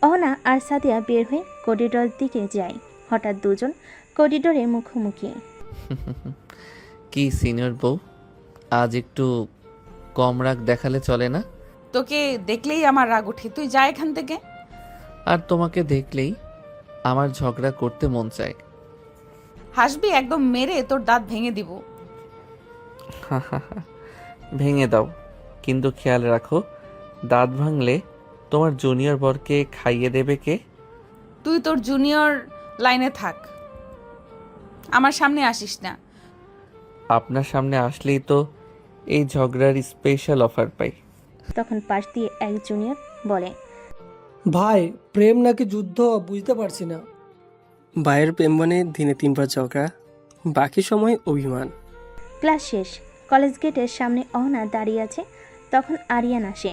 অহনা আর সাদিয়া বের হয়ে করিডোর দিকে যায়। হঠাৎ দুজন করিডোরে মুখোমুখি। কি সিনিয়র বউ, আজ একটু কম রাগ দেখালে চলে না? তোকে দেখলেই আমার রাগ ওঠে, তুই যা এখান থেকে। আর তোমাকে দেখলেই আমার ঝগড়া করতে মন চায়। হাসবি, একদম মেরে তোর দাঁত ভেঙে দিব। ভেঙে দাও, কিন্তু খেয়াল রাখো দাঁত ভাঙলে তোমার জুনিয়র বরকে খাইয়ে দেবে কে? তুই তোর জুনিয়র লাইনে থাক, আমার সামনে আসিস না। আপনার সামনে আসলেই তো এই ঝগড়ার স্পেশাল অফার পাই। তখন পাশ দিয়ে এক জুনিয়র বলে, ভাই প্রেম নাকি যুদ্ধ বুঝতে পারছি না। ভাইয়ের প্রেম মানে দিনে 3 বার ঝগড়া, বাকি সময় অভিমান। ক্লাস শেষ। কলেজ গেটের সামনে অহনা দাঁড়িয়ে আছে। তখন আরিয়ান আসে।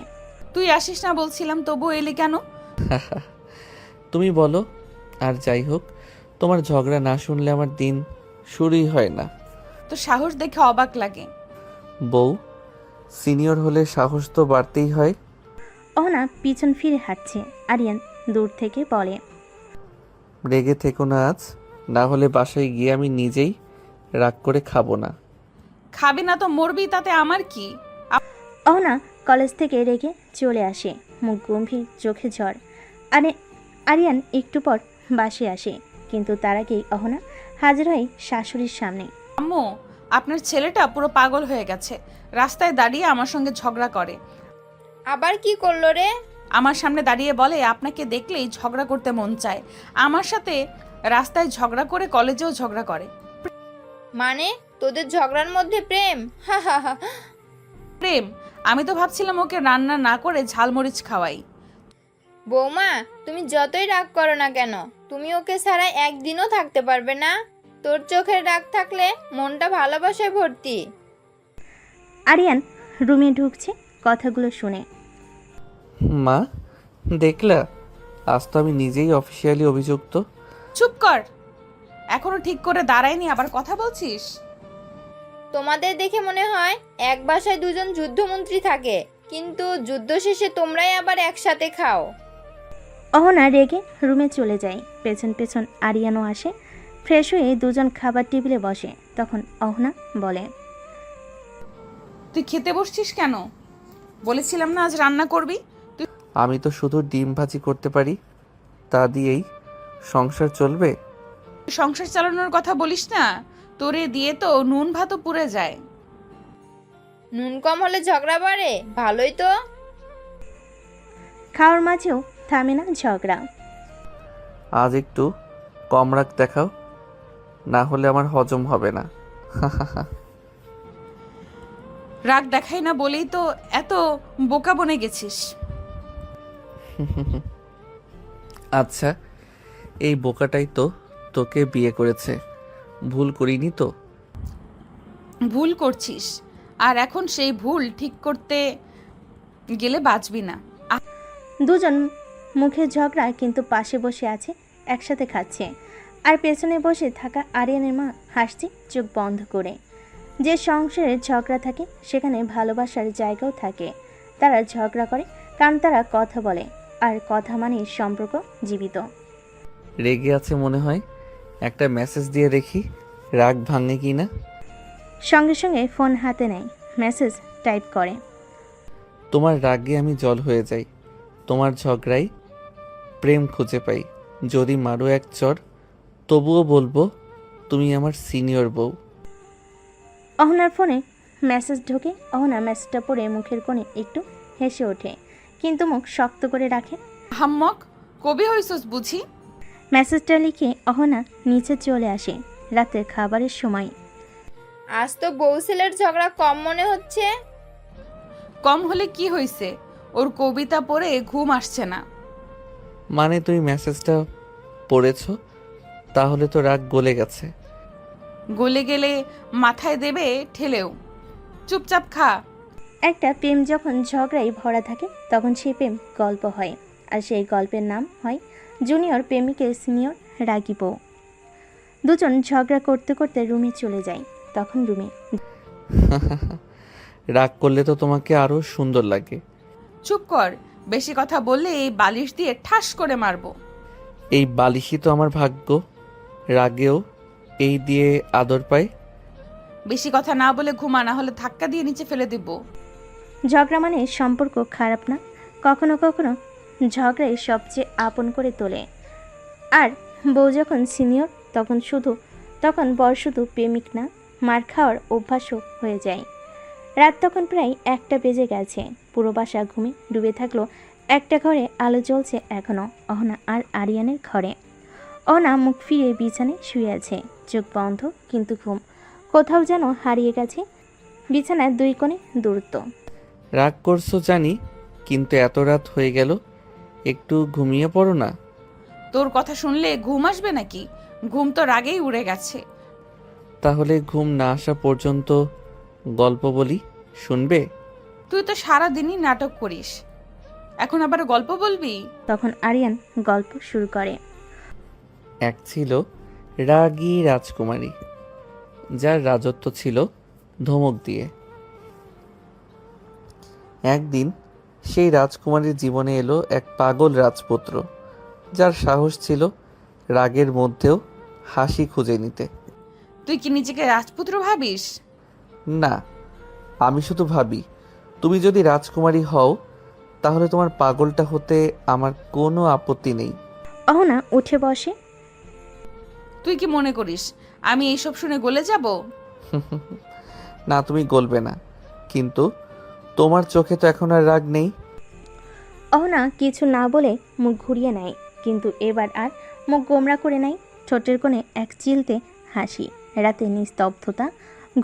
তুই আসিস না বলছিলাম, তবু এলি কেন? তুমি বলো। আর যাই হোক, তোমার ঝগড়া না শুনলে আমার দিন শুরুই হয় না। তো সাহস দেখে অবাক লাগে। বউ সিনিয়র হলে সাহস তো বাড়তেই হয়। অহনা পিছন ফিরে হাঁটছে। আরিয়ান দূর থেকে বলে, রেগে থেকো না আজ, না হলে বাসায় গিয়ে আমি নিজেই রাগ করে খাবো না। খাবি না তো মরবি, তাতে আমার কি? অহনা কলেজ থেকে রেগে চলে আসে, মুখ গম্ভীর, চোখে ঝড়। আরিয়ান একটু পর বাসে আসে, কিন্তু তার আগেই অহনা হাজির হয় শাশুড়ির সামনে। আম্মু, আপনার ছেলেটা পুরো পাগল হয়ে গেছে, রাস্তায় দাঁড়িয়ে আমার সঙ্গে ঝগড়া করে। আবার কি করলো রে? আমার সামনে দাঁড়িয়ে বলে আপনাকে দেখলেই ঝগড়া করতে মন চায়। আমার সাথে রাস্তায় ঝগড়া করে, কলেজেও ঝগড়া করে। মানে তোদের ঝগড়ার মধ্যে প্রেম? হা হা হা। প্রেম? আমি তো ভাবছিলাম ওকে রান্না না করে ঝালমরিচ খাওয়াই। বৌমা, তুমি যতই রাগ করো না কেন, তুমি ওকে ছাড়া একদিনও থাকতে পারবে না। তোর চোখের রাগ থাকলে মনটা ভালোবাসায় ভর্তি। আরিয়ান রুমে ঢুকছে কথাগুলো শুনে। মা দেখলা, আজ তো আমি নিজেই অফিসিয়ালি অভিযুক্ত। চুপ কর, এখনো ঠিক করে দাঁড়ায়নি, আবার কথা বলছিস। তোমাদের দেখে মনে হয় এক বাসায় দুজন যুদ্ধমন্ত্রী থাকে, কিন্তু যুদ্ধ শেষে তোমরাই আবার একসাথে খাও। অহনা রেগে রুমে চলে যায়। পেছন পেছন আরিয়ানও আসে। ফ্রেশ হয়ে দুজন খাবার টেবিলে বসে। তখন অহনা বলে, তুই খেতে বসছিস কেন? বলেছিলাম না আজ রান্না করবি। আমি তো শুধু ডিম ভাজি করতে পারি, তা দিয়েই সংসার চলবে। সংসার চালানোর কথা বলিস না, তোরে দিয়ে তো নুন ভাতও পুড়ে যায়। নুন কম হলে ঝগড়া বাড়ে? ভালোই তো। খাওয়ার মাঝেও থামে না ঝগড়া। আজ একটু কম রাগ দেখাও, না হলে আমার হজম হবে না। রাগ দেখাই না বলেই তো এত বোকা বনে গেছিস। আচ্ছা, এই বোকাটাই তো তোকে বিয়ে করেছে, ভুল করিনি তো? ভুল করছিস, আর এখন সেই ভুল ঠিক করতে গেলে বাঁচবি না। দুজন মুখে ঝগড়া, কিন্তু পাশে বসে আছে, একসাথে খাচ্ছে। আর পেছনে বসে থাকা আরিয়ানের মা হাসছে চোখ বন্ধ করে। যে সংসারে ঝগড়া থাকে সেখানে ভালোবাসার জায়গাও থাকে। তারা ঝগড়া করে কারণ তারা কথা বলে, আর কথা মানে সম্পর্ক জীবিত। রেগে আছে মনে হয়, একটা মেসেজ দিয়ে দেখি রাগ ভাঙে কি না। সঙ্গে সঙ্গে ফোন হাতে নেয়, মেসেজ টাইপ করে। তোমার রাগে আমি জল হয়ে যাই, তোমার ঝগড়াই প্রেম খুঁজে পাই। যদি মারো এক চর, তবুও বলবো তুমি আমার সিনিয়র বউ। অহনার ফোনে মেসেজ ঢোকে। অহনা মেসেজটা পড়ে মুখের কোণে একটু হেসে ওঠে, কিন্তু মুখ শক্ত করে রাখে। হাম্মক, কবি হইছস বুঝি? মেসেজটা লিখে অহনা নিচে চলে আসে। রাতের খাবারের সময়। আজ তো বউ ছেলের ঝগড়া কম মনে হচ্ছে। কম হলে কি হয়েছে, ওর কবিতা পড়ে ঘুম আসছে না। মানে তুমি মেসেজটা পড়েছো, তাহলে তো রাগ গলে গেছে। গলে গেলে মাথায় দেবে ঠেলেও, চুপচাপ খা। একটা প্রেম যখন ঝগড়ায় ভরা থাকে তখন সেই প্রেম গল্প হয়, আর সেই গল্পের নাম হয় জুনিয়র প্রেমিকের সিনিয়র রাগী বউ। দুজন ঝগড়া করতে করতে রুমে চলে যায়। তখন রুমে রাগ করলে তো তোমাকে আরো সুন্দর লাগে। চুপ কর, বেশি কথা বললে এই বালিশ দিয়ে ঠাস করে মারবো। এই বালিশই তো আমার ভাগ্য, রাগেও এই দিয়ে আদর পাই। বেশি কথা না বলে ঘুমা, না হলে ধাক্কা দিয়ে নিচে ফেলে দিব। ঝগড়া মানে সম্পর্ক খারাপ না, কখনো কখনো ঝগড়াই সবচেয়ে আপন করে তোলে। আর বউ যখন সিনিয়র তখন বর শুধু প্রেমিক না, মার খাওয়ার অভ্যাসও হয়ে যায়। রাত তখন প্রায় 1টা বেজে গেছে। পুরো বাসা ঘুমে ডুবে থাকলো। একটা ঘরে আলো জ্বলছে এখনো, অহনা আর আরিয়ানের ঘরে। অহনা মুখ ফিরিয়ে বিছানায় শুয়ে আছে, চোখ বন্ধ, কিন্তু ঘুম কোথাও যেন হারিয়ে গেছে। বিছানার 2 কোণে দূরত্ব। রাগ করছো জানি, কিন্তু এত রাত হয়ে গেল, একটু ঘুমিয়ে পড়ো না। তোর কথা শুনলে ঘুম আসবে নাকি? ঘুম তো রাগেই উড়ে গেছে। তাহলে ঘুম না আসা পর্যন্ত গল্প বলি, শুনবে? তুই তো সারাদিনই নাটক করিস, এখন আবার গল্প বলবি? তখন আরিয়ান গল্প শুরু করে। এক ছিল রাগী রাজকুমারী, যার রাজত্ব ছিল ধমক দিয়ে। একদিন সেই রাজকুমারীর জীবনে এলো এক পাগল রাজপুত্র, যার সাহস ছিল রাগের মধ্যেও হাসি খুঁজে নিতে। তুই কি নিজেকে রাজপুত্র ভাবিস? না, আমি শুধু ভাবি তুমি যদি রাজকুমারী হও তাহলে তোমার পাগলটা হতে আমার কোনো আপত্তি নেই। অহনা উঠে বসে। তুই কি মনে করিস আমি এইসব শুনে গলে যাব? না, তুমি গলবে না, কিন্তু তোমার চোখে তো এখন আর রাগ নেই। অহনা কিছু না বলে মুখ ঘুরিয়ে নেয়, কিন্তু এবার আর মুখ গোমরা করে নেয়। ঠোঁটের কোণে এক চিলতে হাসি, রাতে নিস্তব্ধতা,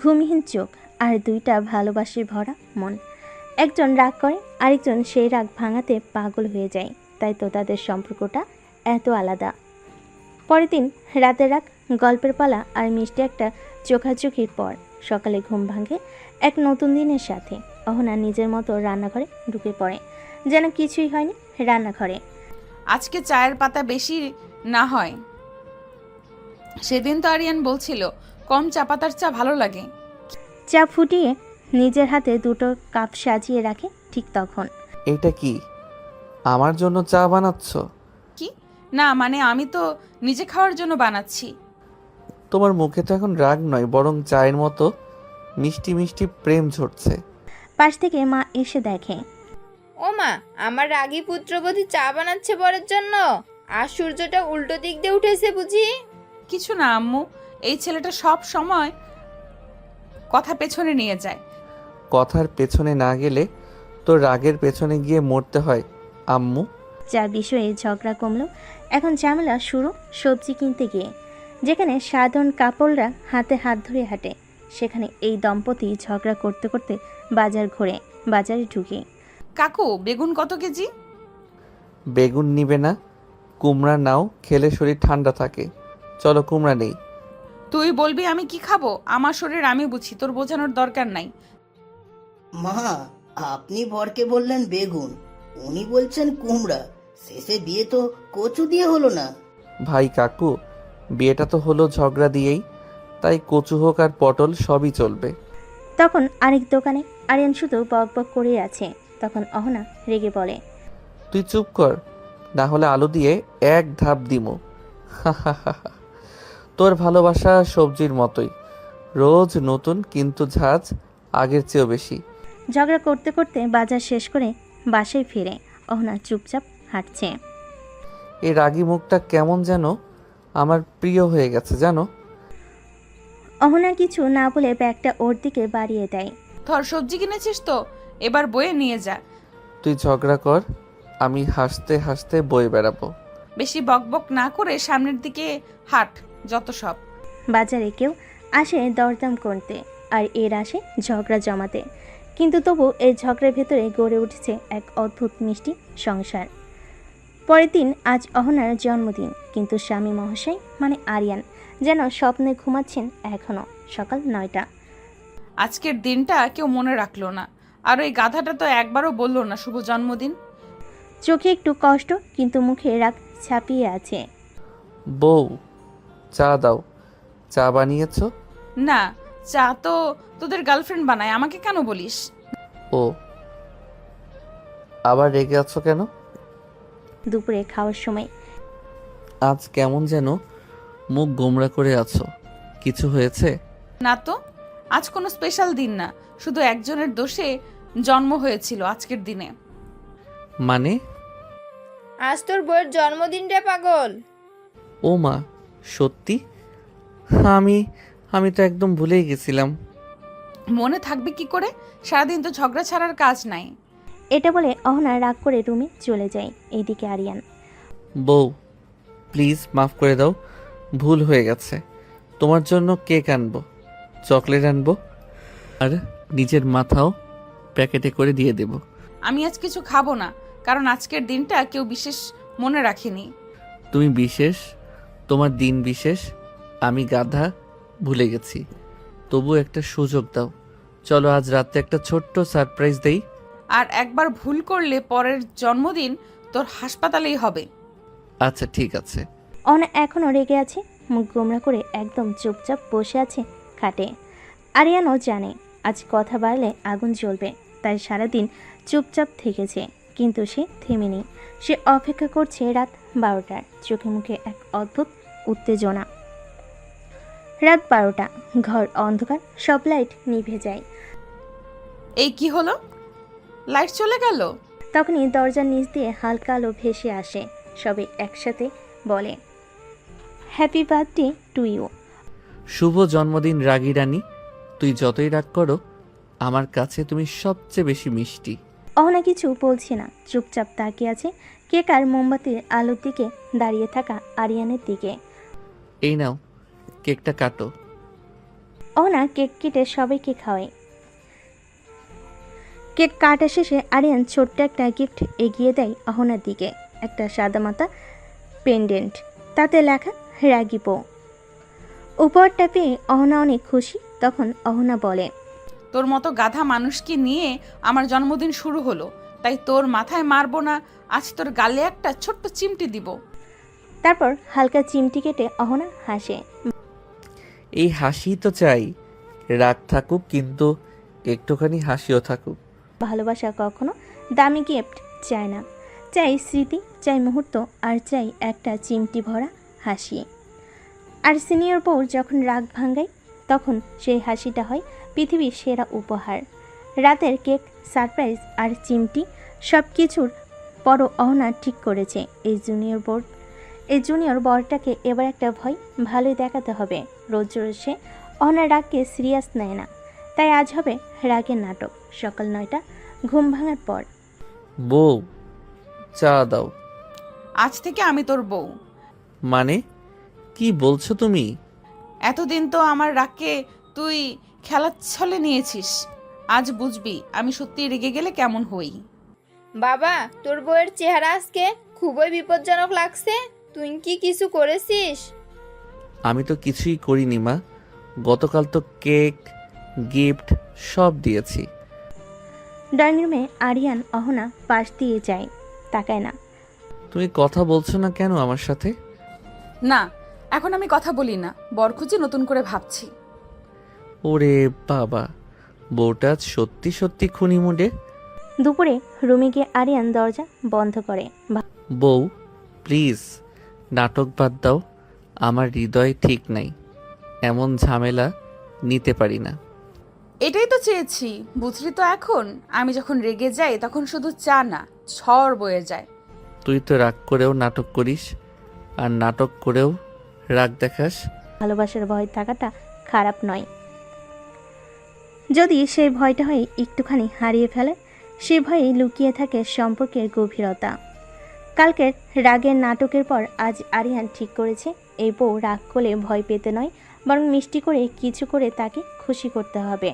ঘুমহীন চোখ, আর 2টা ভালোবাসে ভরা মন। একজন রাগ করে, আরেকজন সেই রাগ ভাঙাতে পাগল হয়ে যায়। তাই তো তাদের সম্পর্কটা এত আলাদা। পরের দিন রাতের রাগ, গল্পের পালা আর মিষ্টি একটা চোখাচোখির পর সকালে ঘুম ভাঙে এক নতুন দিনের সাথে। অহনা নিজের মতো রান্নাঘরে ঢুকে পড়ে, যেন কিছুই হয়নি রান্নাঘরে। আজকে চায়ের পাতা বেশি না হয়। সেদিন তো আরিয়ান বলছিল কম চা পাতার চা ভালো লাগে। চা ফুটিয়ে নিজের হাতে 2টো কাপ সাজিয়ে রাখে। ঠিক তখন, এটা কি আমার জন্য চা বানাচ্ছ? কি না, মানে আমি তো নিজে খাওয়ার জন্য বানাচ্ছি। তোমার মুখে তো এখন রাগ নয়, বরং চায়ের মতো মিষ্টি মিষ্টি প্রেম ঝরছে। পাশ থেকে মা এসে দেখে। ও মা, আমার রাগী পুত্রবধূ চা বানাচ্ছে বরের জন্য, আর সূর্যটা উল্টো দিক দিয়ে উঠেছে বুঝি? কিছু না আম্মু, এই ছেলেটা সব সময় কথা পেছনে নিয়ে যায়। কথার পেছনে না গেলে তো রাগের পেছনে গিয়ে মরতে হয়, আম্মু যা বিষয়ে ঝগড়া কমলো এখন ঝামেলা শুরু সবজি কিনতে গিয়ে। যেখানে সাধারণ কাপড়রা হাতে হাত ধরে হাঁটে, সেখানে এই দম্পতি ঝগড়া করতে করতে বাজার ঘোরে। বাজারে ঢুকে, কাকু বেগুন কত কেজি? বেগুন নিবে না, কুমড়া নাও, খেলে শরীর ঠান্ডা থাকে। চলো কুমড়া নেই। তুই বলবি আমি কি খাবো? আমার শরীর আমি বুঝি, তোর বোঝানোর দরকার নাই। মা, আপনি বরকে বললেন বেগুন, উনি বলছেন কুমড়া। শেষে বিয়ে তো কচু দিয়ে হলো না। ভাই কাকু, বিয়েটা তো হলো ঝগড়া দিয়েই, তাই কচু হোক আর পটল সবই চলবে। তখন আরেক দোকানে আরিয়ান শুধু বক বক করে আছে। তখন অহনা রেগে বলে, তুই চুপ কর, না হলে আলু দিয়ে এক ধাপ দিমু। তোর ভালোবাসা সবজির মতোই, রোজ নতুন কিন্তু ঝাঁজ আগের চেয়েও বেশি। ঝগড়া করতে করতে বাজার শেষ করে বাসায় ফিরে অহনা চুপচাপ হাঁটছে। এই রাগী মুখটা কেমন যেন আমার প্রিয় হয়ে গেছে জানো। অহনা কিছু না বলে ব্যাগটা ওর দিকে বাড়িয়ে দেয়। ধর, সবজি কিনেছিস তো, এবার বয়ে নিয়ে যা। তুই ঝগড়া কর, আমি হাসতে হাসতে বয়ে বেড়াবো। বেশি বকবক না করে সামনের দিকে হাঁট, যত সব। বাজারে কেউ আসে দরদাম করতে, আর এর আসে ঝগড়া জমাতে। কিন্তু তবু এই ঝগড়ার ভেতরে গড়ে উঠেছে এক অদ্ভুত মিষ্টি সংসার। পরের দিন আজ অহনার জন্মদিন, কিন্তু স্বামী মহাশয় মানে আরিয়ান যেন স্বপ্নে ঘুমাচ্ছেন এখনো। সকাল 9টা। আজকের দিনটা কেউ মনে রাখলো না, আর ওই গাধাটা তো একবারও বললো না শুভ জন্মদিন। চোখে একটু কষ্ট, কিন্তু মুখে রাগ ছাপিয়ে আছে। বউ, চা দাও। চা বানিয়েছ? না, চা তো তোদের গার্লফ্রেন্ড বানায়, আমাকে কেন বলিস? ও, আবার রেগে আছো কেন? দুপুরে খাওয়ার সময় আজ কেমন যেন মুখ গোমড়া করে আছো, কিছু হয়েছে? না তো, আজ কোনো স্পেশাল দিন না, শুধু একজনের দোষে জন্ম হয়েছিল আজকের দিনে। মানে? আজ তোর বউয়ের জন্মদিন রে পাগল। ও মা, সত্যি? আমি তো একদম ভুলেই গেছিলাম। মনে থাকবে কি করে? সারাদিন তো ঝগড়া ছাড়ার কাজ নাই। এটা বলে অহনা রাগ করে রুমে চলে যায়। এইদিকে আরিয়ান, বউ প্লিজ মাফ করে দাও, ভুল হয়ে গেছে। তোমার জন্য কেক আনবো, চকলেট আনবো, আর নিজের মাথাও প্যাকেটে করে দিয়ে দেব। আমি আজ কিছু খাবো না, কারণ আজকের দিনটা কেউ বিশেষ মনে রাখেনি। তুমি বিশেষ, তোমার দিন বিশেষ, আমি গাধা ভুলে গেছি। তবু একটা সুযোগ দাও, চলো আজ রাতে একটা ছোট্ট সারপ্রাইজ দেই। আর একবার ভুল করলে পরের জন্মদিন তোর হাসপাতালেই হবে। আচ্ছা ঠিক আছে। অহনা এখনও রেগে আছে, মুখ গোমরা করে একদম চুপচাপ বসে আছে খাটে। আরিয়ানও জানে আজ কথা বাড়লে আগুন জ্বলবে, তাই সারাদিন চুপচাপ থেকেছে। কিন্তু সে থেমেনি, সে অপেক্ষা করছে রাত 12টার। চোখে মুখে এক অদ্ভুত উত্তেজনা। রাত 12টা, ঘর অন্ধকার, সব লাইট নিভে যায়। এই কি হলো, লাইট চলে গেল? তখনই দরজার নিচ দিয়ে হালকা আলো ভেসে আসে। সবে একসাথে বলে, হ্যাপি বার্থডে টু ইউ। শুভ জন্মদিন রাগী রানী, তুই যতই রাগ করো আমার কাছে তুমি সবচেয়ে বেশি মিষ্টি। অহনা কিছু বলছে না, চুপচাপ তাকিয়ে আছে কেক আর মোমবাতির আলোর দিকে দাঁড়িয়ে থাকা আরিয়ানের দিকে। এই নাও, কেকটা কাটো। অহনা কেক কেটে সবাইকে খাওয়ায়। কেক কাটা শেষে আরিয়ান ছোট্ট একটা গিফট এগিয়ে দেয় অহনার দিকে। একটা সাদামাটা পেন্ডেন্ট, তাতে লেখা রাগী বউ। উপহারটা পেয়ে অহনা অনেক খুশি। তখন অহনা বলে, তোর মতো গাধা মানুষকে নিয়ে আমার জন্মদিন শুরু হলো, তাই তোর মাথায় মারবো না, আজ তোর গালে একটা ছোট্ট চিমটি দিব। তারপর হালকা চিমটি কেটে অহনা হাসে। এই হাসি তো চাই, রাগ থাকুক কিন্তু একটুখানি হাসিও থাকুক। ভালোবাসা কখনো দামি গিফট চায় না, চাই স্মৃতি, চাই মুহূর্ত, আর চাই একটা চিমটি ভরা হাসি। আর সিনিয়র বউ যখন রাগ ভাঙ্গায়, তখন সেই হাসিটা হয় পৃথিবীর সেরা উপহার। রাতের কেক, সারপ্রাইজ আর চিমটি সব কিছুর পরও অহনা ঠিক করেছে এই জুনিয়র বরটাকে এবার একটা ভয় ভালোই দেখাতে হবে। রোজ রোজ সে অহনার রাগকে সিরিয়াস নেয় না, তাই আজ হবে রাগের নাটক। সকাল 9টা, ঘুম ভাঙার পর। বউ, চা দাও। আজ থেকে আমি তোর বউ। মানে কি বলছো তুমি? এতদিন তো আমার রাগকে তুই খেলার ছলে নিয়েছিস, আজ বুঝবি আমি সত্যি রেগে গেলে কেমন হই। বাবা, তোর বউয়ের চেহারা আজকে খুবই বিপজ্জনক লাগছে। তুই কি কিছু করেছিস? আমি তো কিছুই করিনি মা, গতকাল তো কেক গিফট সব দিয়েছি। ড্রয়িং রুমে আরিয়ান অহনা পাশ দিয়ে যায়, তাকায় না। তুমি কথা বলছো না কেন আমার সাথে? না, এখন আমি কথা বলি না, বর খুঁজে নতুন করে ভাবছি। ওরে বাবা, বউটা আজ সত্যি সত্যি খুনি মুডে। দুপুরে রুমে গিয়ে আরিয়ান দরজা বন্ধ করে। বউ প্লিজ নাটক বাদ দাও, আমার হৃদয় ঠিক নাই, এমন ঝামেলা নিতে পারি না। এটাই তো চেয়েছি, বুঝলি তো। এখন আমি যখন রেগে যাই তখন শুধু চা না, ঝড় বয়ে যায়। তুই তো রাগ করেও নাটক করিস, আর নাটক করেও রাগ দেখাস। ভালোবাসার ভয় থাকাটা খারাপ নয়, যদি সেই ভয়টা হয় একটুখানি হারিয়ে ফেলে। সে ভয়েই লুকিয়ে থাকে সম্পর্কের গভীরতা। কালকের রাগের নাটকের পর আজ আরিয়ান ঠিক করেছে, এই বউ রাগ করলে ভয় পেতে নয়, বরং মিষ্টি করে কিছু করে তাকে খুশি করতে হবে।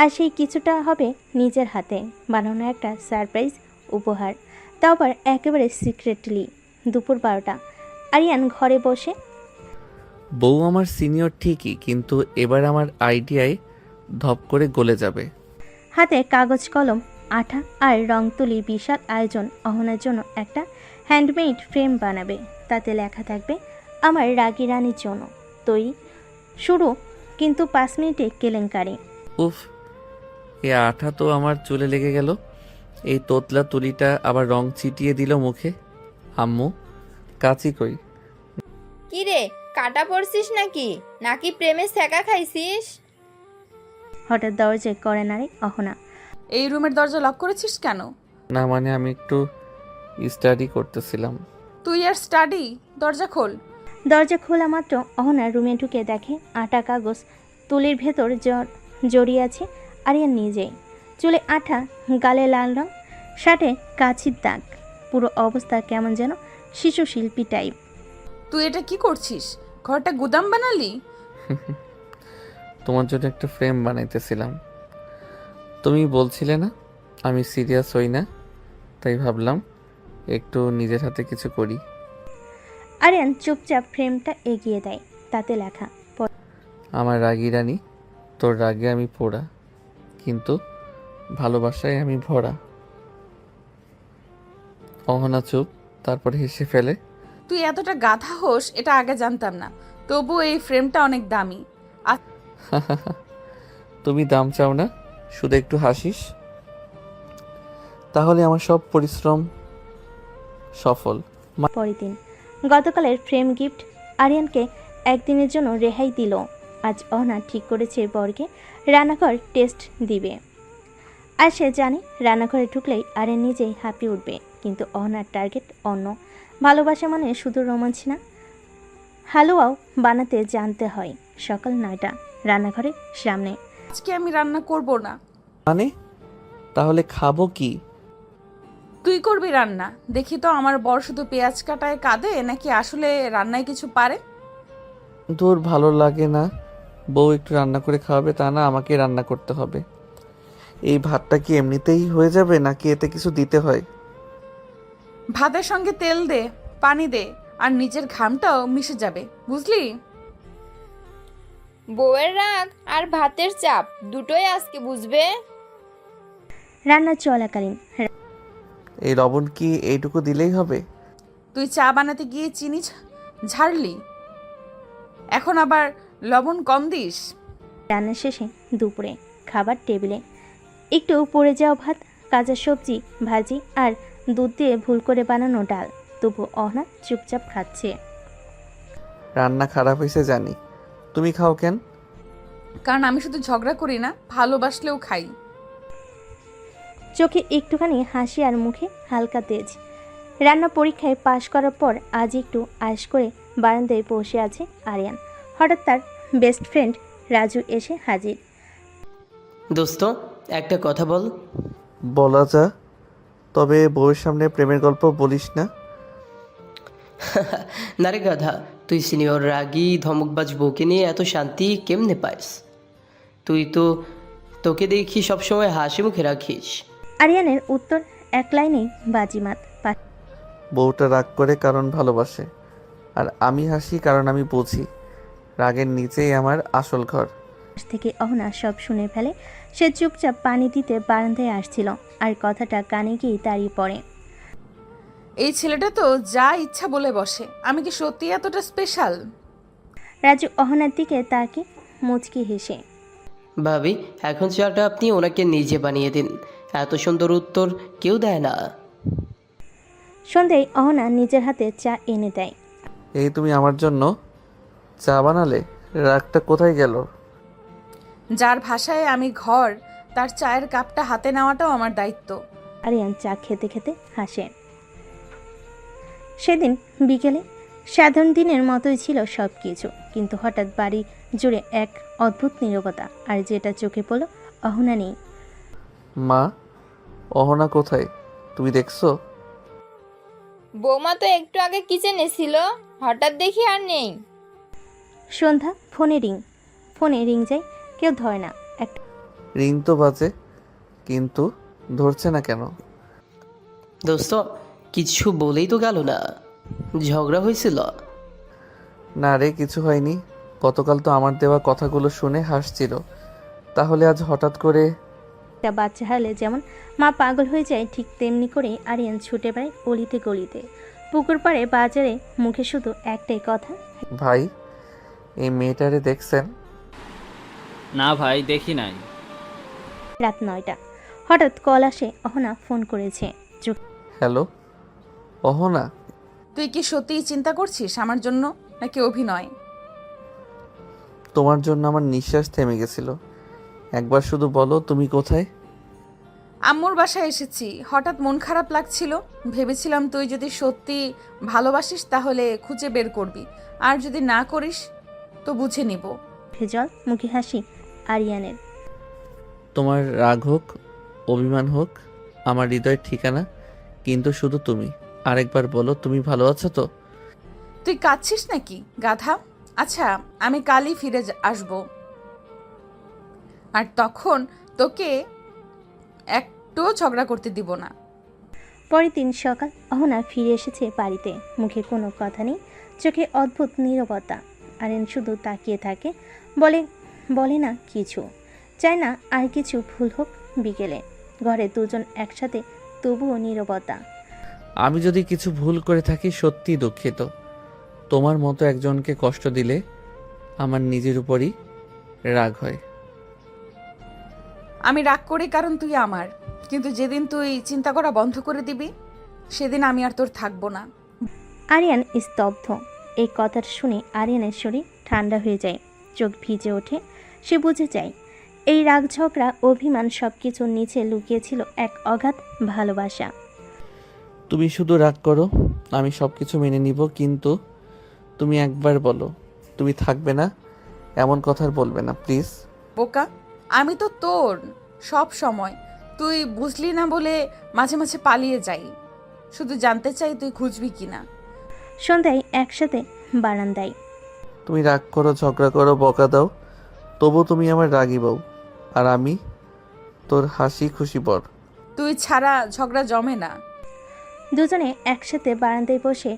আর সেই কিছুটা হবে নিজের হাতে বানানো একটা সারপ্রাইজ উপহার, তাও আবার একেবারে সিক্রেটলি। দুপুর 12টা, আরিয়ান ঘরে বসে। বউ আমার সিনিয়র ঠিকই, কিন্তু এবার আমার আইডিয়ায় ধপ করে গলে যাবে। হাতে কাগজ কলম, আঠা আর রং তুলি বিশাল আয়োজন। অহনার জন্য একটা হ্যান্ডমেড ফ্রেম বানাবে, তাতে লেখা থাকবে আমার রাগী রানীর জন্য তৈরি। শুরু কিন্তু 5 মিনিটে কেলেঙ্কারি। উফ, এ আঠা তো আমার চুলে লেগে গেল। এই তোতলা তুলিটা আবার রং ছিটিয়ে দিল মুখে। আম্মু, কাচি কই? কি রে, কাটা পড়ছিস নাকি নাকি প্রেমে ছ্যাঁকা খাইছিস? হঠাৎ দরজায় করে নাড়ে অহনা। এই রুমের দরজা লক করেছিস কেন? না মানে আমি একটু স্টাডি করতেছিলাম। তুই আর স্টাডি? দরজা খোল। দরজা খোলা মাত্র অহনা রুমে ঢুকে দেখে আটা কাগজ তুলির ভেতর জড়িয়ে আছে। আরিয়ান নিজেই, চুলে আঠা, গালে লাল রং, শার্টে কাছির দাগ, পুরো অবস্থা কেমন যেন শিশু শিল্পী টাইপ। তুই এটা কি করছিস? ঘরটা গুদাম বানালি? তোমার জন্য একটা ফ্রেম বানাইতেছিলাম। তুমি বলছিলে না আমি সিরিয়াস হই না, তাই ভাবলাম একটু নিজের হাতে কিছু করি। আরিয়ান চুপচাপ ফ্রেমটা এগিয়ে দেয়, তাতে লেখা আমার রাগী রানী, তোর রাগে আমি পোড়া, কিন্তু ভালোবাসায় আমি ভরা। অহনা চুপ, তারপরে হেসে ফেলে। তুই এতটা গাধা হোস এটা আগে জানতাম না, তবু এই ফ্রেমটা অনেক দামি। তুমি দাম চাও না, শুধু একটু হাসিস, তাহলে আমার সব পরিশ্রম সফল। পরের দিন, গতকালের ফ্রেম গিফট আরিয়ানকে একদিনের জন্য রেহাই দিল। আজ অহনা ঠিক করেছে বরকে রান্নাঘর টেস্ট দিবে। আর সে জানে রান্নাঘরে ঢুকলেই আরিয়ান নিজেই হাঁপিয়ে উঠবে, কিন্তু অহনার টার্গেট অন্য। ভালোবাসা মানে শুধু রোমাঞ্চ না, হালুয়াও বানাতে জানতে হয়। সকাল 9টা, রান্নাঘরের সামনে। আজকে আমি রান্না করব না। মানে তাহলে খাবো কি? তুই করবি রান্না। দেখি তো আমার বর শুধু পেঁয়াজ কাটায় কাঁদে নাকি আসলে রান্নায় কিছু পারে। তোর ভালো লাগে না বউ একটু রান্না করে খাওয়াবে, তা না আমাকে রান্না করতে হবে? এই ভাতটা কি এমনিতেই হয়ে যাবে নাকি এতে কিছু দিতে হয়? ভাতের সঙ্গে তেল দে, পানি দে, আর নিজের ঘামটাও মিশে যাবে, বুঝলি? বউয়ের রাগ আর ভাতের চাপ দুটোই আজকে বুঝবে। রান্না চলাকালীন, এই লবণ কি এইটুকু দিলেই হবে? তুই চা বানাতে গিয়ে চিনি ঝাড়লি, এখন আবার লবণ কম দিস। রান্না শেষে দুপুরে খাবার টেবিলে একটু পড়ে যাওয়া ভাত, কাঁচা সবজি, ভাজি আর দুধ দিয়ে ভুল করে বানানো ডাল। তবু অহনা চুপচাপ খাচ্ছে। রান্না খারাপ হয়েছে জানি, তুমি খাও কেন? কারণ আমি শুধু ঝগড়া করি না, ভালোবাসলেও খাই। চোখে একটুখানি হাসি আর মুখে হালকা তেজ। রান্না পরীক্ষায় পাশ করার পর আজ একটু আয়েশ করে বারান্দায় বসে আছে আরিয়ান। হঠাৎ তার বেস্ট ফ্রেন্ড রাজু এসে হাজির। দোস্ত, একটা কথা বল। বলা যা। তবে বউয়ের সামনে প্রেমের গল্প বলিস না। না রে গাধা, তুই সিনিয়র রাগী ধমকবাজ বউকে নিয়ে এত শান্তি কেমনে পাইস? তোকে দেখি সবসময় হাসি মুখে রাখিস। আরিয়ানের উত্তর এক লাইনেই বাজিমাত। বউটা রাগ করে কারণ ভালোবাসে, আর আমি হাসি কারণ আমি বুঝি রাগের নিচেই আমার আসল ঘর। পাশ থেকে অহনা সব শুনে ফেলে। সে চুপচাপ পানি দিতে বারান্দায় আসছিল, আর কথাটা কানে গিয়ে দাঁড়িয়ে পড়ে। এই ছেলেটা তো যা ইচ্ছা বলে বসে, আমি কি সত্যি এতটা স্পেশাল? রাজু অহনার দিকে তাকে মুচকি হেসে, ভাবি, এখন চাটা আপনি ওনাকে নিজে বানিয়ে দিন, এত সুন্দর উত্তর কেউ দেয় না। সন্ধ্যায় অহনা নিজের হাতে চা এনে দেয়। এই তুমি আমার জন্য চা বানালে, রাগটা কোথায় গেল? যার ভাষায় আমি ঘর, তার চায়ের কাপটা হাতে নেওয়াটাও আমার দায়িত্ব। আরিয়ান চা খেতে খেতে হাসে। সেদিন বিকেলে সাধারণ দিনের মতোই ছিল সব কিছু, কিন্তু হঠাৎ বাড়ি জুড়ে এক অদ্ভুত নীরবতা, আর যেটা চোখে পড়ল, অহনা নেই। মা, অহনা কোথায়? তুমি দেখছো? বৌমা তো একটু আগে কিচেনে ছিল, হঠাৎ দেখি আর নেই। সন্ধ্যা, ফোনে রিং যায়, কেউ ধরে না। একটা রিং তো বাজে, কিন্তু ধরছে না কেন? দোস্ত, কিছু বলেই তো গেল না, ঝগড়া হয়েছিল? না রে, কিছু হয়নি। গতকাল তো আমার দেওয়া কথাগুলো শুনে হাসছিল, তাহলে আজ হঠাৎ করে? বাচ্চা হারলে যেমন মা পাগল হয়ে যায়, ঠিক তেমনি করে আরিয়ান ছুটে বেড়ায় গলিতে গলিতে, পুকুর পাড়ে, বাজারে, মুখে শুধু একটাই কথা, ভাই, এই মেয়েটারে দেখছেন? না ভাই, দেখি নাই। রাত 9টা হঠাৎ কল আসে। অহনা ফোন করেছে। হ্যালো অহনা, তুই কি সত্যিই চিন্তা করছিস আমার জন্য, নাকি অভিনয়? তোমার জন্য আমার নিঃশ্বাস থেমে গেছিল। একবার শুধু বলো তুমি কোথায়? আম্মুর বাসায় এসেছি। হঠাৎ মন খারাপ লাগছিল, ভেবেছিলাম তুই যদি সত্যি ভালোবাসিস তাহলে খুঁজে বের করবি, আর যদি না করিস তো বুঝে নিব। জল, মুখে হাসি আরিয়ানের। তোমার রাগ হোক, অভিমান হোক, আমার হৃদয়ের ঠিকানা কিন্তু শুধু তুমি। আরেকবার বলো তুমি ভালো আছো তো? তুই কাঁদছিস নাকি গাধা? আচ্ছা, আমি কালই ফিরে আসবো, আর তখন তোকে একটুও ঝগড়া করতে দিব না। পরের দিন সকাল, অহনা ফিরে এসেছে বাড়িতে। মুখে কোনো কথা নেই, চোখে অদ্ভুত নীরবতা। আরিয়ান শুধু তাকিয়ে থাকে, বলে না কিছু, চায় না আর কিছু ভুল হোক। বিকেলে ঘরে দুজন একসাথে, তবুও নীরবতা। আমি যদি কিছু ভুল করে থাকি সত্যি দুঃখিত। তোমার মতো একজনকে কষ্ট দিলে আমার নিজের উপরই রাগ হয়। আমি রাগ করি কারণ তুই আমার, কিন্তু যেদিন তুই চিন্তা করা বন্ধ করে দিবি সেদিন আমি আর তোর থাকবো না। আরিয়ান স্তব্ধ। এই কথাটা শুনে আরিয়ানের শরীর ঠান্ডা হয়ে যায়, চোখ ভিজে ওঠে। সে বুঝে যায় এই রাগ, ঝগড়া, অভিমান সব কিছুর নিচে লুকিয়েছিল এক অগাধ ভালোবাসা। তুমি শুধু রাগ করো, আমি সব কিছু মেনে নিব, কিন্তু তুমি একবার বলো তুমি থাকবে না। এমন কথা আর বলবে না প্লিজ। বোকা, আমি তো তোর সব সময়, তুই বুঝলি না বলে মাঝে মাঝে পালিয়ে যাই। শুধু জানতে চাই তুই খুঁজবি কিনা। সন্ধ্যায় একসাথে বারান্দায়। তুমি রাগ করো, ঝগড়া করো, বকা দাও, তবু তুমি আমার রাগী বউ, আর আমি তোর হাসি খুশি বর। তুই ছাড়া ঝগড়া জমে না। দুজনে একসাথে বারান্দায় বসে,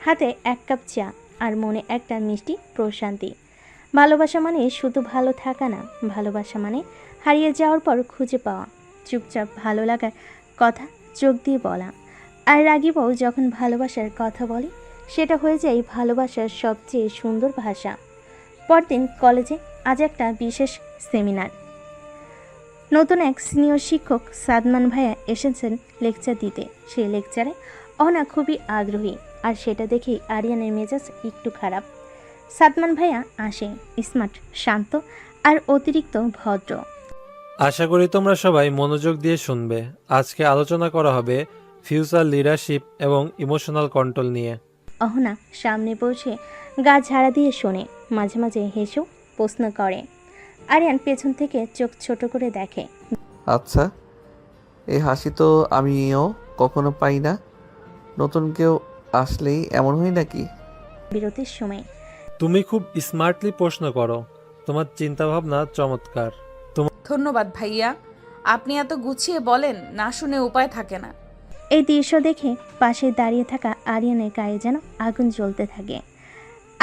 হাতে এক কাপ চা, আর মনে একটা মিষ্টি প্রশান্তি। ভালোবাসা মানে শুধু ভালো থাকা না, ভালোবাসা মানে হারিয়ে যাওয়ার পর খুঁজে পাওয়া। চুপচাপ ভালো লাগার কথা চোখ দিয়ে বলা। আর রাগী বউ যখন ভালোবাসার কথা বলে, সেটা হয়ে যায় ভালোবাসার সবচেয়ে সুন্দর ভাষা। পরদিন কলেজে আজ একটা বিশেষ সেমিনার। নতুন এক সিনিয়র শিক্ষক সাদমান ভাইয়া এসেছেন লেকচার দিতে। সেই লেকচারে অহনা খুবই আগ্রহী, আর সেটা দেখেই আরিয়ানের মেজাজ একটু খারাপ। সাদমান ভাইয়া আসে, স্মার্ট, শান্ত আর অতিরিক্ত ভদ্র। আশা করি তোমরা সবাই মনোযোগ দিয়ে শুনবে। আজকে আলোচনা করা হবে ফিউচার লিডারশিপ এবং ইমোশনাল কন্ট্রোল নিয়ে। অহনা সামনে বসে গা ঝাড়া দিয়ে শোনে, মাঝে মাঝে হেসেও প্রশ্ন করে। আরিয়ান পেছন থেকে চোখ ছোট করে দেখে। আচ্ছা, এই হাসি তো আমিও কখনো পাই না। নতুন কেউ আসলেই এমন হয় নাকি? বিরতির সময় তুমি খুব স্মার্টলি প্রশ্ন করো, তোমার চিন্তাভাবনা চমৎকার। ধন্যবাদ ভাইয়া, আপনি এত গুছিয়ে বলেন, না শুনে উপায় থাকে না। এই দৃশ্য দেখে পাশে দাঁড়িয়ে থাকা আরিয়ানের গায়ে যেন আগুন জ্বলতে থাকে।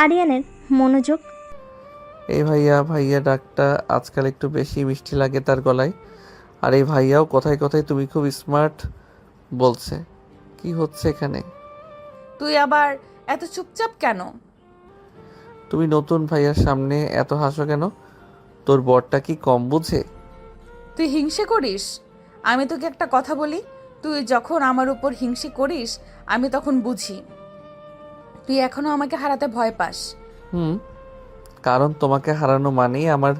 আরিয়ানের মনোযোগ। এই ভাইয়া ভাইয়া ডাকটা আজকাল একটু বেশি মিষ্টি লাগে তার গলায়। আর এই ভাইয়াও কথায় কথায় তুমি খুব স্মার্ট বলছে। কি হচ্ছে এখানে? তুই আবার এত চুপচাপ কেন? তুমি নতুন ভাইয়ার সামনে এত হাসো কেন? তোর বরটা কি কম বুঝে? তুই হিংসে করিস? আমি তোকে একটা কথা বলি, তুই যখন আমার উপর হিংসে করিস আমি তখন বুঝি তুই এখনো আমাকে হারাতে ভয় পাস। কারণ তোমাকে হারানো মানেই আমার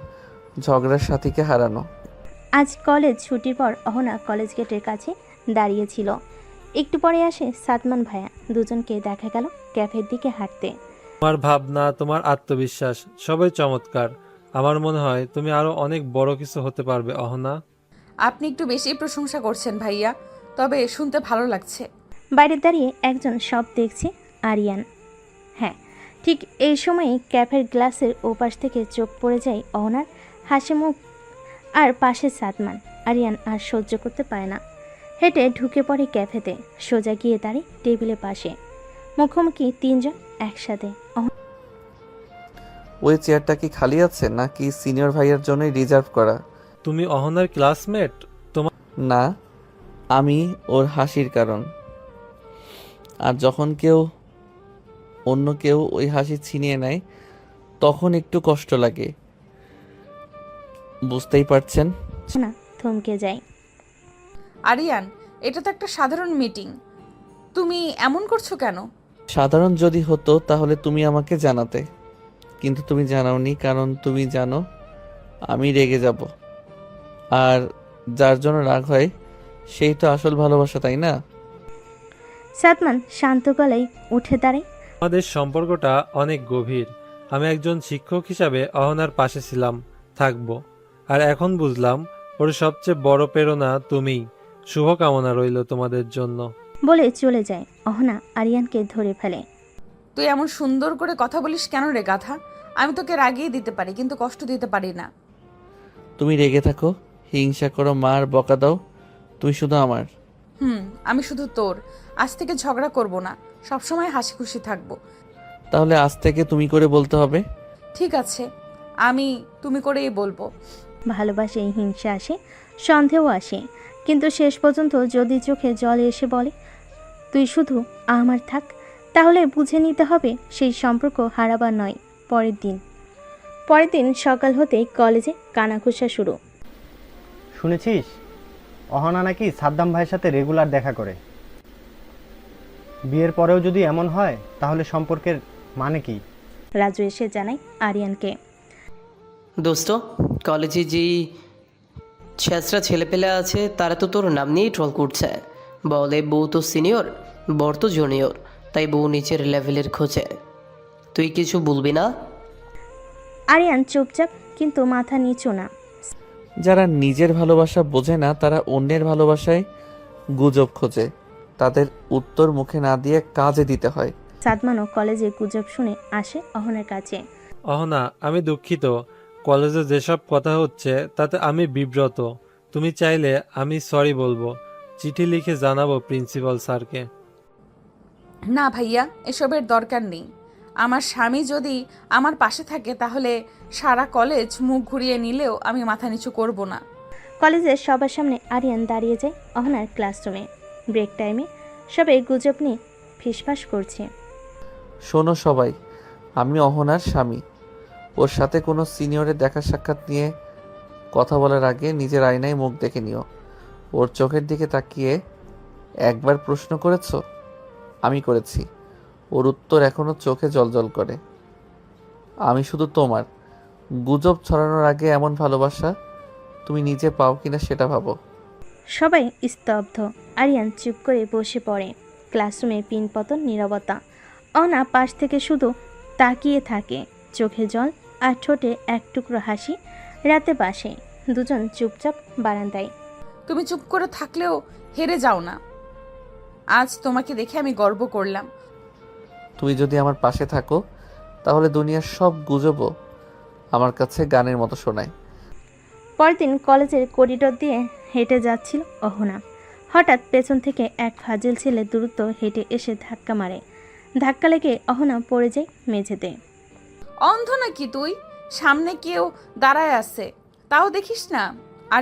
ঝগড়ার সাথীকে হারানো। আজ কলেজ ছুটির পর অহনা কলেজ গেটের কাছে দাঁড়িয়েছিল। একটু পরে আসে সাদমান ভাইয়া। দুজনকে দেখা গেল ক্যাফের দিকে হাঁটতে। তোমার ভাবনা, তোমার আত্মবিশ্বাস সবই চমৎকার। আমার মনে হয় তুমি আরো অনেক বড় কিছু হতে পারবে অহনা। আপনি একটু বেশি প্রশংসা করছেন ভাইয়া, তবে শুনতে ভালো লাগছে। বাইরে দাঁড়িয়ে একজন সব দেখছে, আরিয়ান। হ্যাঁ, ঠিক এই সময়ে ক্যাফের গ্লাসের ওপাশ থেকে চোখ পড়ে যায় অহনার হাসি মুখ আর পাশে সাদমান। আরিয়ান আর সহ্য করতে পারে না, হেঁটে ঢুকে পড়ে ক্যাফেতে। সোজা গিয়ে দাঁড়িয়ে টেবিলের পাশে। মুখোমুখি তিনজন একসাথে। ওই চেয়ারটা কি খালি আছে নাকি সিনিয়র ভাইয়ার জন্যই রিজার্ভ করা? তুমি অহনার ক্লাসমেট? তোমার না, আমি ওর হাসির কারণ। আর যখন অন্য কেউ ওই হাসি ছিনিয়ে নেয় তখন একটু কষ্ট লাগে, বুঝতেই পারছেন। না, থমকে যায়। আরিয়ান, এটা তো একটা সাধারণ মিটিং, তুমি এমন করছো কেন? সাধারণ যদি হতো তাহলে তুমি আমাকে জানাতে, কিন্তু তুমি জানাওনি। কারণ তুমি জানো আমি রেগে যাব, আর যার জন্য রাগ হয় সেই তো আসল ভালোবাসা, তাই না? সাদমান শান্ত গলায় উঠে দাঁড়ায়। আমাদের সম্পর্কটা অনেক গভীর। আমি একজন শিক্ষক হিসাবে অহনার পাশে ছিলাম, থাকবো। আর এখন বুঝলাম ওর সবচেয়ে বড় প্রেরণা তুমিই। শুভকামনা রইল তোমাদের জন্য। বলে চলে যায়। অহনা আরিয়ানকে ধরে ফেলে। তুই এমন সুন্দর করে কথা বলিস কেন রে গাধা? আমি তোকে রাগিয়ে দিতে পারি কিন্তু কষ্ট দিতে পারি না। তুমি রেগে থাকো, হিংসা করো, মার বকা দাও, তুমি শুধু আমার। আমি শুধু তোর। আজ থেকে ঝগড়া করব না, সবসময় হাসি খুশি থাকবো। তাহলে আজ থেকে তুমি করে বলতে হবে। ঠিক আছে, আমি তুমি করেই বলবো। ভালোবাসে হিংসা আসে, সন্দেহ আসে, কিন্তু শেষ পর্যন্ত যদি চোখে জল এসে বলে তুই শুধু আমার থাক, তাহলে বুঝে নিতে হবে সেই সম্পর্ক হারাবার নয়। পরের দিন সকাল হতেই কলেজে কানাঘুষা শুরু। শুনেছিস অহনা নাকি সাদ্দাম ভাইয়ের সাথে রেগুলার দেখা করে? বিয়ের পরেও যদি এমন হয় তাহলে সম্পর্কের মানে কি? রাজু এসে জানায় আরিয়ানকে। দোস্ত, কলেজে যেই ছেঁচড়া ছেলেপেলে আছে তারা তো তোর নাম নিয়েই ট্রল করছে। বলে বউ তো সিনিয়র, বর তো জুনিয়র, তাই বউ নিচের লেভেলের খোঁজে। তুই কিছু বলবি না? আরিয়ান চুপচাপ, কিন্তু মাথা নিচু না। যারা নিজের ভালোবাসা বোঝে না তারা অন্যের ভালোবাসায় গুজব খোঁজে, তাদের উত্তর মুখে না দিয়ে কাজে দিতে হয়। সাদমানও কলেজে গুজব শুনে আসে অহনার কাছে। অহনা, আমি দুঃখিত। কলেজে যেসব কথা হচ্ছে তাতে আমি বিব্রত। তুমি চাইলে আমি সরি বলবো, চিঠি লিখে জানাবো প্রিন্সিপাল স্যারকে। না ভাইয়া, এসবের দরকার নেই। আমার স্বামী যদি আমার পাশে থাকে তাহলে সারা কলেজ মুখ ঘুরিয়ে নিলেও আমি মাথা নিচু করব না। কলেজের সবার সামনে আরিয়ান দাঁড়িয়ে যায় অহনার ক্লাসরুমে। ব্রেক টাইমে সবাই গুজব নিয়ে ফিসফাস করছে। শোনো সবাই, আমি অহনার স্বামী। ওর সাথে কোনো সিনিয়রের দেখা সাক্ষাৎ নিয়ে কথা বলার আগে নিজের আয়নায় মুখ দেখে নিও। ওর চোখের দিকে তাকিয়ে একবার প্রশ্ন করেছো? আমি করেছি। ওর উত্তর এখনো চোখে জলজল করে। আমি শুধু তোমার। গুজব ছড়ানোর আগে এমন ভালোবাসা তুমি নিজে পাও কিনা সেটা ভাবো। সবাই স্তব্ধ। আরিয়ান চুপ করে বসে পড়ে। ক্লাসরুমে পিনপতন নীরবতা। অনা পাশ থেকে শুধু তাকিয়ে থাকে, চোখে জল আর ঠোঁটে এক টুকরো হাসি। রাতে বাসে দুজন চুপচাপ বারান্দায়। তুমি চুপ করে থাকলেও হেরে যাও না। আজ তোমাকে দেখে আমি গর্ব করলাম। তুমি যদি আমার পাশে থাকো তাহলে দুনিয়ার সব গুজবও আমার কাছে গানের মতো শোনায়। পরদিন কলেজের করিডোর দিয়ে হেঁটে যাচ্ছিল অহনা। হঠাৎ পেছন থেকে এক ফাজিল ছেলে দ্রুত হেঁটে এসে ধাক্কা মারে। ধাক্কা লেগে অহনা পড়ে যায় মেঝেতে। অন্ধ নাকি তুই? সামনে কেউ দাঁড়ায় আছে, তাও দেখিস না? আর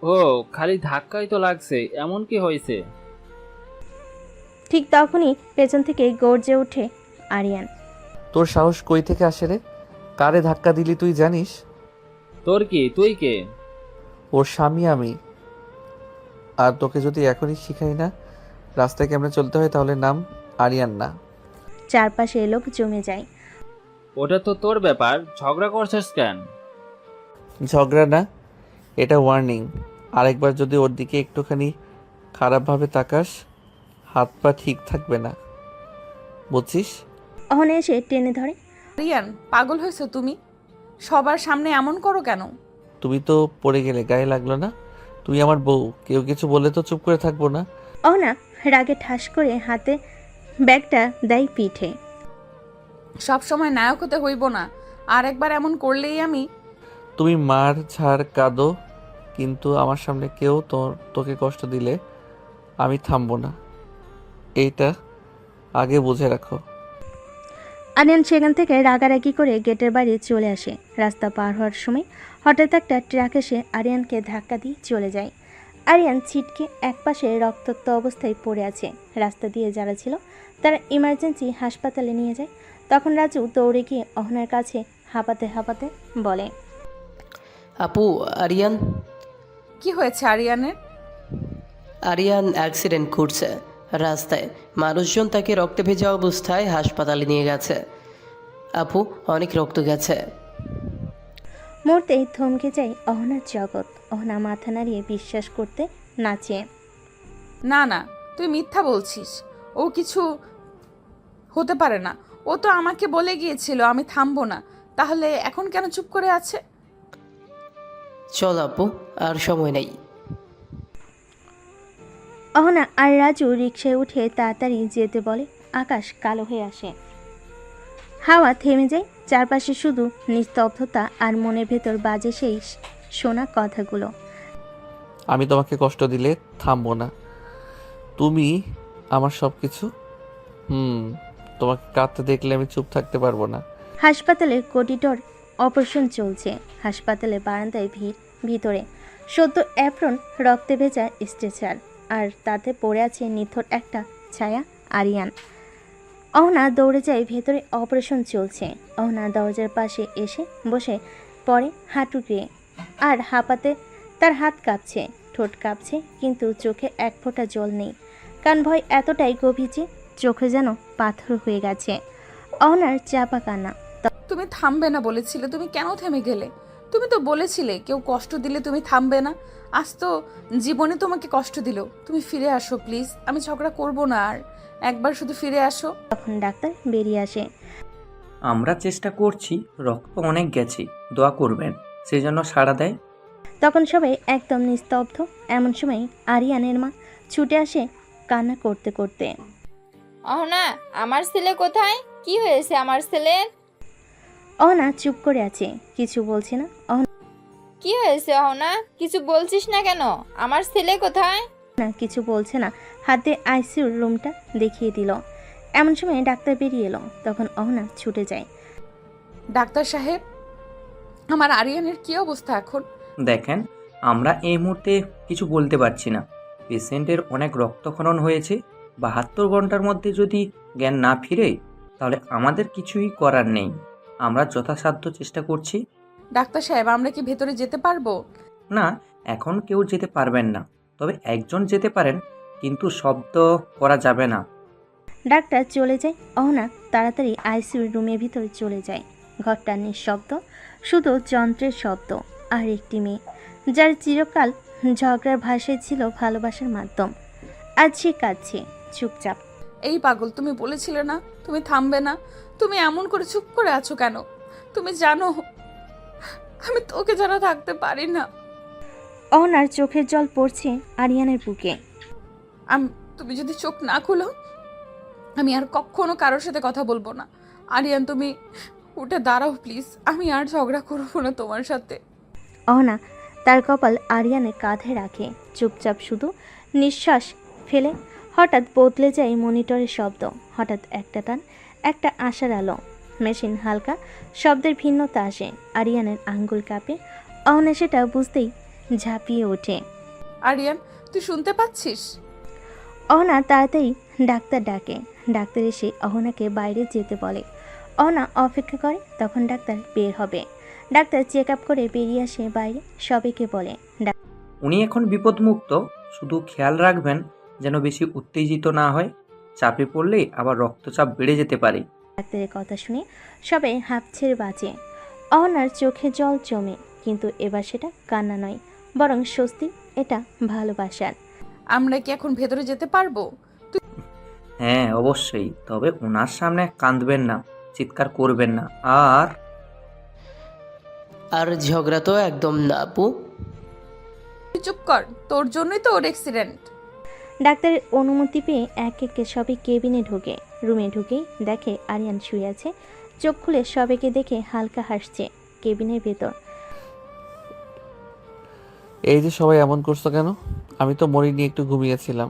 ও খালি ধাক্কাই তো লাগছে, এমন কি হয়েছে? ঠিক তখনই পেছন থেকে গর্জে ওঠে আরিয়ান। তোর সাহস কই থেকে আসে রে? কারে ধাক্কা দিলি তুই জানিস? তোর কি? তুই কে? ওর স্বামী আমি। আর তোকে যদি এখনই শিখাই না রাস্তায় কেমনে চলতে হয় তাহলে নাম আরিয়ান না। চারপাশে লোক জমে যায়। ওটা তো তোর ব্যাপার, ঝগড়া করছিস কেন? ঝগড়া না, এটা ওয়ার্নিং। আরেকবার যদি ওর দিকে একটুখানি খারাপভাবে তাকাস হাত পা ঠিক থাকবে না, বুঝছিস? অহনা এসে টেনে ধরে। আরিয়ান, পাগল হয়েছো তুমি? সবার সামনে এমন করো কেন? তুমি তো পড়ে গেলে, গায়ে লাগলো না? তুই আমার বউ, কেউ কিছু বললে তো চুপ করে থাকবো না। অহনা রাগে ঠাস করে হাতে ব্যাগটা দেয় পিঠে। সব সময় নায়ক হতে হইব না, আর একবার এমন করলেই আমি। তুমি মার ঝাড় কাঁদো, কিন্তু আমার সামনে কেউ তোকে কষ্ট দিলে আমি থামবো না, এইটা আগে বুঝে রাখো। আরিয়ান সেখান থেকে রাগারাগি করে গেটের বাইরে চলে আসে। রাস্তা পার হওয়ার সময় হঠাৎ একটা ট্রাক এসে আরিয়ানকে ধাক্কা দিয়ে চলে যায়। আরিয়ান ছিটকে একপাশে রক্তাক্ত অবস্থায় পড়ে আছে। রাস্তা দিয়ে যারা ছিল তারা ইমার্জেন্সি হাসপাতালে নিয়ে যায়। তখন রাজু দৌড়ে গিয়ে অহনার কাছে হাঁপাতে হাঁপাতে বলে, আপু, আরিয়ান। কি হয়েছে আরিয়ানের? আরিয়ান অ্যাক্সিডেন্ট করছে রাস্তায়। মানুষজন তাকে রক্তে ভেজা অবস্থায় হাসপাতালে নিয়ে গেছে। আপু, অনেক রক্ত গেছে। মুহূর্তেই থমকে যায় অহনার জগৎ। অহনা মাথা নাড়িয়ে বিশ্বাস করতে নাচে। না না, তুই মিথ্যা বলছিস। ও কিছু হতে পারে না। ও তো আমাকে বলে গিয়েছিল আমি থামবো না, তাহলে এখন কেন চুপ করে আছে? চল আপু, আর সময় নেই। অহনা আর রাজু রিকশায় উঠে তাড়াতাড়ি যেতে বলে। আকাশ কালো হয়ে আসে, হাওয়া থেমে যায়। চারপাশে শুধু নিস্তব্ধতা, আর মনের ভেতর বাজে সেই শোনা কথাগুলো। আমি তোমাকে কষ্ট দিলে থামবো না, তুমি আমার সব কিছু। তোমাকে কাঁদতে দেখলে আমি চুপ থাকতে পারবো না। হাসপাতালের করিডোর অপারেশন চলছে। হাসপাতালে বারান্দায় ভিতরে সদ্য অ্যাপ্রন, রক্তে ভেজা স্ট্রেচার, আর তাতে পড়ে আছে নিথর একটা ছায়া আরিয়ান। অহনা দৌড়ে যায় ভেতরে অপারেশন চলছে। অহনা দরজার পাশে এসে বসে পড়ে হাঁটু গিয়ে, আর হাঁপাতে তার হাত কাঁপছে, ঠোঁট কাঁপছে, কিন্তু চোখে এক ফোঁটা জল নেই। কান ভয় এতটাই গভীর যে চোখে যেন পাথর হয়ে গেছে। অহনার চাপা কান্না। তুমি থামবে না বলেছিলে, তুমি কেন থেমে গেলে? তুমি তো বলেছিলে কেউ কষ্ট দিলে তুমি থামবে না। আজ তো জীবনে তোমাকে কষ্ট দিল। তুমি ফিরে আসো প্লিজ, আমি ঝগড়া করব না আর। একবার শুধু ফিরে আসো। তখন ডাক্তার বেরিয়ে আসে। আমরা চেষ্টা করছি, রক্ত অনেক গেছে, দোয়া করবেন, সেজন্য সাড়া দেয়। তখন সবাই একদম নিস্তব্ধ। এমন সময় আরিয়ানের মা ছুটে আসে কান্না করতে করতে। অহনা, আমার ছেলে কোথায়? কি হয়েছে আমার ছেলের? অহনা চুপ করে আছে, কিছু বলছে না। কি হয়েছে অহনা? কিছু বলছিস না কেন? আমার ছেলে কোথায়? না, কিছু বলছে না। হাতে আইসিইউর রুমটা দেখিয়ে দিল। এমন সময় ডাক্তার বেরিয়ে এলো। তখন অহনা ছুটে যায়। ডাক্তার সাহেব, আমার আরিয়ানের কি অবস্থা এখন? দেখেন, আমরা এই মুহূর্তে কিছু বলতে পারছি না। পেশেন্টের অনেক রক্তক্ষরণ হয়েছে। 72 ঘন্টার মধ্যে যদি জ্ঞান না ফিরে তাহলে আমাদের কিছুই করার নেই। আমরা যথাসাধ্য চেষ্টা করছি। ডাক্তার সাহেব, আমরা কি ভেতরে যেতে পারবো? না, এখন কেউ যেতে পারবেন না, তবে একজন যেতে পারেন, কিন্তু শব্দ করা যাবে না। ডাক্তার চলে যায়। অহনা তাড়াতাড়ি আইসিইউর রুমের ভিতরে চলে যায়। ঘরটা নিঃশব্দ, শুধু যন্ত্রের শব্দ, আর একটি মেয়ে যার চিরকাল ঝগড়ার ভাষায় ছিল ভালোবাসার মাধ্যম। আজ সে কাঁদছে চুপচাপ। এই পাগল, তুমি বলেছিলে না তুমি থামবে না? তুমি এমন করে চুপ করে আছো কেন? তুমি জানো আমি তোকে ছাড়া থাকতে পারি না। অহনার চোখের জল পড়ছে আরিয়ানের বুকে। তুমি যদি চোখ না খুলো আমি আর কখনো কারোর সাথে কথা বলবো না। আরিয়ান, তুমি উঠে দাঁড়াও প্লিজ। আমি আর ঝগড়া করবো না তোমার সাথে। অহনা তার কপাল আরিয়ানের কাঁধে রাখে, চুপচাপ শুধু নিঃশ্বাস ফেলে। হঠাৎ বদলে যায় মনিটরের শব্দ। হঠাৎ একটা টান, একটা আশার আলো। মেশিন হালকা শব্দের ভিন্নতা আসে। আরিয়ানের আঙ্গুল কাঁপে। অহনা সেটা বুঝতেই ঝাঁপিয়ে ওঠে। আরিয়ান, তুই শুনতে পাচ্ছিস? অহনা তাড়াতাড়ি ডাক্তার ডাকে। ডাক্তার এসে অহনাকে বাইরে যেতে বলে। অহনা অপেক্ষা করে, তখন ডাক্তার বের হবে। ডাক্তার চেক আপ করে বেরিয়ে আসে বাইরে, সবাইকে বলে উনি এখন বিপদমুক্ত, শুধু খেয়াল রাখবেন যেন বেশি উত্তেজিত না হয়। চাপে পড়লেই আবার রক্তচাপ বেড়ে যেতে পারে। ডাক্তারের কথা শুনে সবাই হাঁপ ছেড়ে বাঁচে। অহনার চোখে জল জমে, কিন্তু এবার সেটা কান্না নয়, বরং স্বস্তি। এটা ভালোবাসার। আমরা কি এখন ভেতরে যেতে পারবো? হ্যাঁ অবশ্যই, তবে ওনার সামনে কাঁদবেন না, চিৎকার করবেন না। আর ঝগড়া তো একদম না আপু। তুই চুপ কর, তোর জন্যই তো ওর অ্যাক্সিডেন্ট। ডাক্তারের অনুমতি পেয়ে এক একে সবাই কেবিনে ঢুকে। রুমে ঢুকেই দেখে আরিয়ান শুয়ে আছে। চোখ খুলে সবাইকে দেখে হালকা হাসছে। কেবিনের ভেতর এই যে সবাই এমন করছো কেন? আমি তো মরিনি, একটু ঘুমিয়েছিলাম।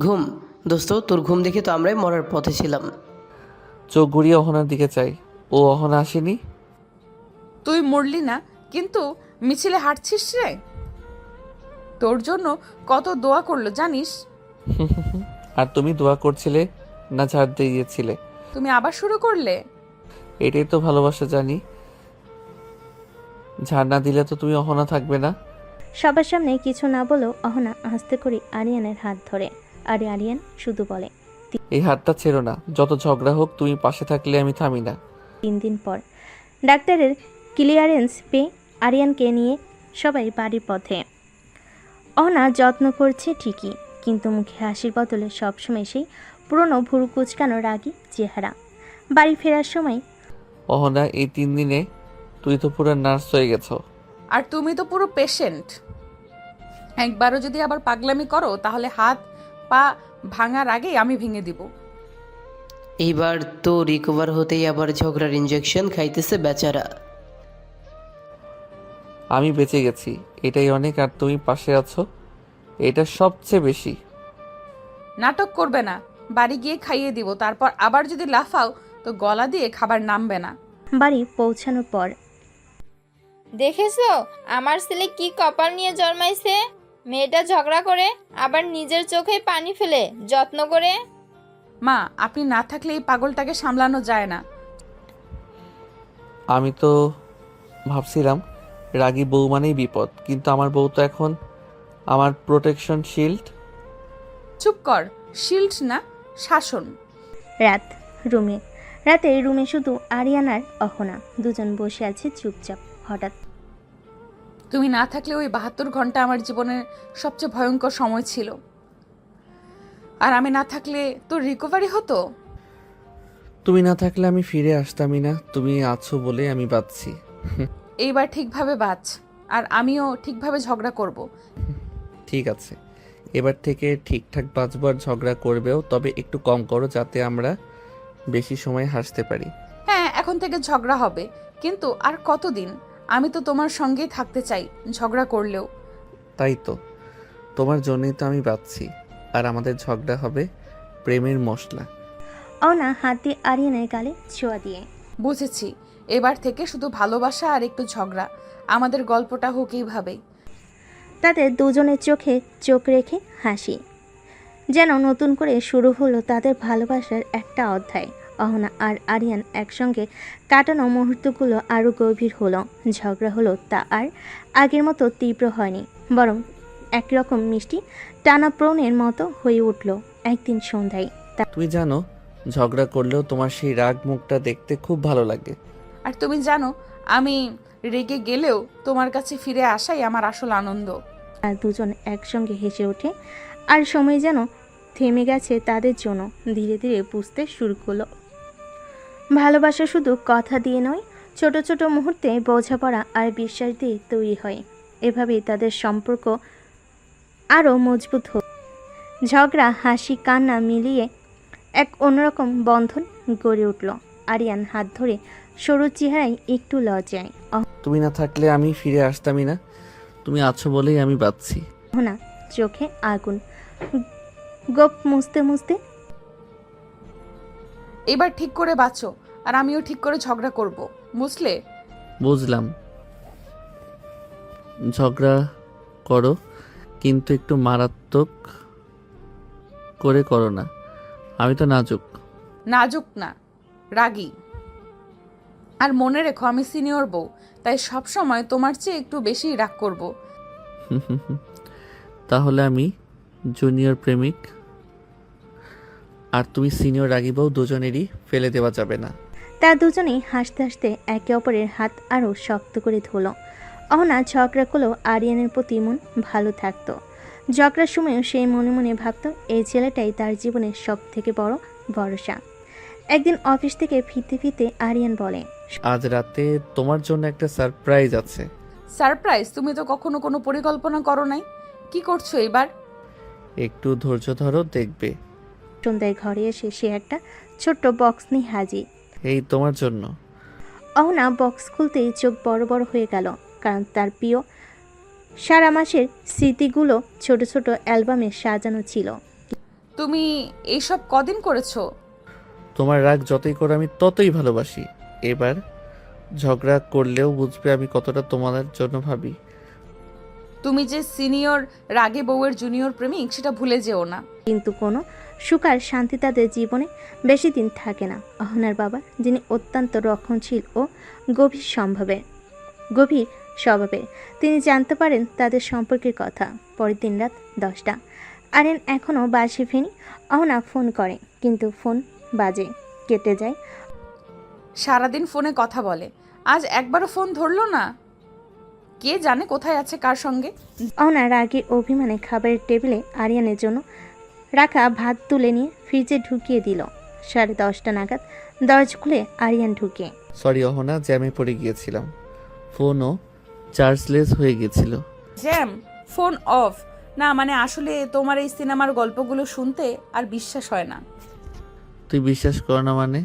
ঘুম? দোস্ত, তোর ঘুম দেখে তো আমরাই মরার পথে ছিলাম। চোখ ঘুরিয়ে অহনার দিকে চাই। ও অহনা আসেনি। তুই মরলি না, কিন্তু মিছিলে হাঁটছিস রে। তোর জন্য কত দোয়া করলো জানিস? আর তুমি দোয়া করছিলে না ঝাড় দিয়েছিলে? তুমি আবার শুরু করলে। এটাই তো ভালোবাসা, জানি। ঝাড় না দিলে তো তুমি অহনা থাকবে না। সবার সামনে কিছু না বলেও অহনা আস্তে করে আরিয়ানের হাত ধরে। আর আরিয়ান শুধু বলে, এই হাতটা ছেড়ো না, যত ঝগড়া হোক তুমি পাশে থাকলে আমি থামি না। 3 দিন পর ডাক্তারের ক্লিয়ারেন্স পেয়ে আরিয়ানকে নিয়ে সবাই বাড়ির পথে। অহনা যত্ন করছে ঠিকই, কিন্তু মুখে হাসির বদলে সবসময় সেই পুরনো ভুরু কুচকানো রাগী চেহারা। বাড়ি ফেরার সময় অহনা, এই 3 দিনে তুই তো পুরো নার্স হয়ে গেছো। আর তুমি তো পুরো পেশেন্ট। একবারও যদি আবার পাগলামি করো তাহলে হাত পা ভাঙার আগেই আমি ভেঙে দিব। এইবার তো রিকভার হতেই আবার ঝগড়ার ইনজেকশন খাইতেছে বেচারা। আমি বেঁচে গেছি, এটাই অনেক। আর তুমি পাশে আছো, এটা সবচেয়ে বেশি। নাটক করবে না, বাড়ি গিয়ে খাইয়ে দিব। তারপর আবার যদি লাফাও তো গলা দিয়ে খাবার নামবে না। বাড়ি পৌঁছানোর পর দেখেছো আমার ছেলে কি কপাল নিয়ে জন্মাইছে? মেয়েটা ঝগড়া করে আবার নিজের চোখে পানি ফেলে যত্ন করে। মা, আপনি না থাকলে এই পাগলটাকে সামলানো যায় না। আমি তো ভাবছিলাম রাগী বউ মানেই বিপদ, কিন্তু আমার বউ তো এখন আমার প্রোটেকশন শিল্ড। চুপ কর, শিল্ড না, শাসন। রাতে রুমে শুধু আরিয়ান আর অহনা, দুজন বসে আছে চুপচাপ। হঠাৎ তুমি না থাকলে ওই 72 ঘন্টা আমার জীবনের সবচেয়ে ভয়ঙ্কর সময় ছিল। আর আমি না থাকলে তোর রিকভারি হতো। তুমি না থাকলে আমি ফিরে আসতামই না। তুমি আছো বলে আমি বাঁচছি। এইবার ঠিকভাবে বাঁচ, আর আমিও ঠিকভাবে ঝগড়া করব। ঠিক আছে, এবার থেকে ঠিকঠাক বাঁচবো। আর ঝগড়া করবেও, তবে একটু কম করো, যাতে আমরা বেশি সময় হাসতে পারি। হ্যাঁ, এখন থেকে ঝগড়া হবে, কিন্তু আর কতদিন? আমি তো তোমার সঙ্গেই থাকতে চাই, ঝগড়া করলেও। তাই তো, তোমার জন্যই তো আমি বাঁচছি। আর আমাদের ঝগড়া হবে প্রেমের মশলা। অহনা হাত দিয়ে আরিয়ানের গালে ছোঁয়া দিয়ে, বুঝেছি, এবার থেকে শুধু ভালোবাসা আর একটু ঝগড়া। আমাদের গল্পটা হোক এইভাবেই। তাদের দুজনের চোখে চোখ রেখে হাসি, যেন নতুন করে শুরু হলো তাদের ভালোবাসার একটা অধ্যায়। অহনা আর আরিয়ান একসঙ্গে কাটানো মুহূর্তগুলো আরও গভীর হলো। ঝগড়া হলো তা আর আগের মতো তীব্র হয়নি, বরং একরকম মিষ্টি টানাপ্রণের মতো হয়ে উঠল। একদিন সন্ধ্যায় তুমি জানো, ঝগড়া করলেও তোমার সেই রাগ মুখটা দেখতে খুব ভালো লাগে। আর তুমি জানো, আমি রেগে গেলেও তোমার কাছে ফিরে আসাই আমার আসল আনন্দ। আর দুজন একসঙ্গে হেসে ওঠে, আর সময় যেন থেমে গেছে তাদের জন্য। ধীরে ধীরে বুঝতে শুরু করলো ভালোবাসা শুধু কথা দিয়ে নয়, ছোট ছোট মুহূর্তে বোঝাপড়া আর বিশ্বাস দিয়ে তৈরি হয়। এভাবেই তাদের সম্পর্ক আরও মজবুত হয়। ঝগড়া, হাসি, কান্না মিলিয়ে এক অন্যরকম বন্ধন গড়ে উঠল। আরিয়ান হাত ধরে সরু চেহারায় একটু লজ্জায়। তুমি না থাকলে আমি ফিরে আসতামই না। তুমি আছো বলেই আমি বাঁচছি। অহনা চোখে আগুন, গোপ মুছতে মুছতে এবার ঠিক করে বাঁচো, আর আমিও ঠিক করে ঝগড়া করব, বুঝলে? বুঝলাম। ঝগড়া করো, কিন্তু একটু মারাত্মক করে করো না। আমি তো নাজুক। নাজুক না, রাগী। আর মনে রেখো আমি সিনিয়র বউ, তাই সব সময় তোমার চেয়ে একটু বেশি রাগ করব। তাহলে আমি জুনিয়র প্রেমিক আর তুমি সিনিয়র রাগী বউ, দুজনেরই ফেলে দেওয়া যাবে না। তারা দুজনেই হাসতে হাসতে একে অপরের হাত আরও শক্ত করে ধরল। অহনা ঝগড়া করলেও আরিয়ানের প্রতি মন ভালো থাকতো। ঝগড়ার সময়ও সেই মনে মনে ভাবত এই ছেলেটাই তার জীবনের সব থেকে বড় ভরসা। একদিন অফিস থেকে ফিরতে ফিরতে আরিয়ান বলে, আজ রাতে তোমার জন্য একটা সারপ্রাইজ আছে। সারপ্রাইজ? তুমি তো কখনো কোনো পরিকল্পনা করো নাই, কি করছো এবার? একটু ধৈর্য ধরো, দেখবে। সন্ধ্যায় ঘরে এসে সে একটা ছোট্ট বক্স নিয়ে হাজির। এই তোমার জন্য। অহনা বক্স খুলতেই চোখ বড় বড় হয়ে গেল, কারণ তার প্রিয় সারা মাসের স্মৃতিগুলো ছোট ছোট অ্যালবামে সাজানো ছিল। তুমি এইসব কদিন করেছো? তোমার রাগ যতই করো আমি ততই ভালোবাসি। এবার ঝগড়া করলেও বুঝবে আমি কতটা তোমার জন্য ভাবি। তুমি যে সিনিয়র রাগে বউয়ের জুনিয়র প্রেমিক সেটা ভুলে যেও না। কিন্তু কোনো সুখ আর শান্তি তাদের জীবনে বেশি দিন থাকে না। অহনার বাবা, যিনি অত্যন্ত রক্ষণশীল ও গভীর স্বভাবের, তিনি জানতে পারেন তাদের সম্পর্কের কথা পরের দিন রাত 10টা। আরিয়ান এখনও বাসে ফেনি। অহনা ফোন করে, কিন্তু ফোন বাজে, কেটে যায়। সারাদিন ফোনে কথা বলে, আজ একবারও ফোন ধরলো না। কে জানে কোথায় আছে, কার সঙ্গে। অহনা রাগে অভিমানে খাবারের টেবিলে আরিয়ানের জন্য রাখা ভাত তুলে নিয়ে ফ্রিজে ঢুকিয়ে দিল। 10:30 নাগাদ দরজা খুলে আরিয়ান ঢুকে। সরি অহনা, জ্যামে পড়ে গিয়েছিলাম। ফোনও চার্জলেস হয়ে গেছিল। জ্যাম? Phone off? না মানে আসলে তোমার এই সিনেমার গল্পগুলো শুনতে আর বিশ্বাস হয় না। তুই বিশ্বাস কর না মানে?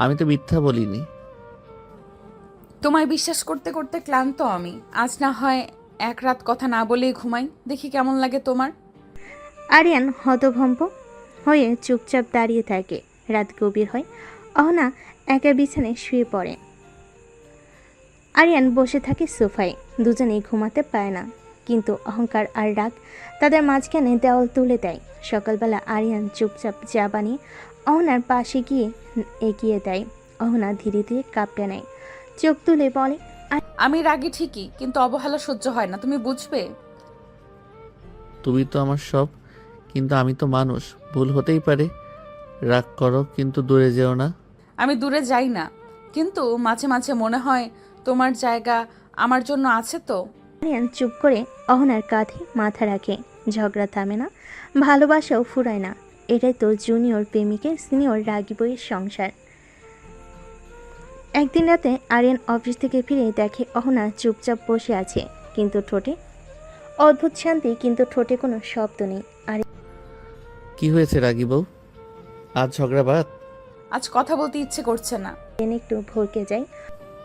আমি তো মিথ্যা বলিনি। তোমায় বিশ্বাস করতে করতে ক্লান্ত আমি। আজ না হয় এক রাত কথা না বলেই ঘুমাই, দেখি কেমন লাগে তোমার। আরিয়ান হতভম্ব হয়ে চুপচাপ দাঁড়িয়ে থাকে। রাত গভীর হয়। অহনা একা বিছানায় শুয়ে পড়ে। আরিয়ান বসে থাকে সোফায়। দুজনেই ঘুমাতে পায় না, কিন্তু অহংকার আর রাগ তাদের মাঝখানে দেওয়াল তুলে দেয়। সকালবেলা আরিয়ান চুপচাপ চা বানিয়ে অহনার পাশে গিয়ে এগিয়ে দেয়। অহনা ধীরে ধীরে কাঁপতে নেয়, চোখ তুলে বলে, আমি রাগী ঠিকই, কিন্তু অবহেলা সহ্য হয় না, তুমি বুঝবে। তুমি তো আমার সব, কিন্তু আমি তো মানুষ, ভুল হতেই পারে। রাগ করো, কিন্তু দূরে যেও না। আমি দূরে যাই না, কিন্তু মাঝে মাঝে মনে হয় তোমার জায়গা আমার জন্য আছে তো। আরিয়ান চুপ করে অহনার কাঁধে মাথা রাখে। ঝগড়া থামে না, ভালোবাসাও ফুরায় না। এটাই তো জুনিয়র প্রেমিকের সিনিয়র রাগী বইয়ের সংসার। একদিন রাতে আরিয়ান অফিস থেকে ফিরে দেখে অহনা চুপচাপ বসে আছে, কিন্তু ঠোঁটে অদ্ভুত শান্তি, কিন্তু ঠোঁটে কোনো শব্দ নেই। কি হয়েছে রাগী বউ? আজ ঝগড়া বাদ? আজ কথা বলতে ইচ্ছে করছে না। একটু ভরকে যাই।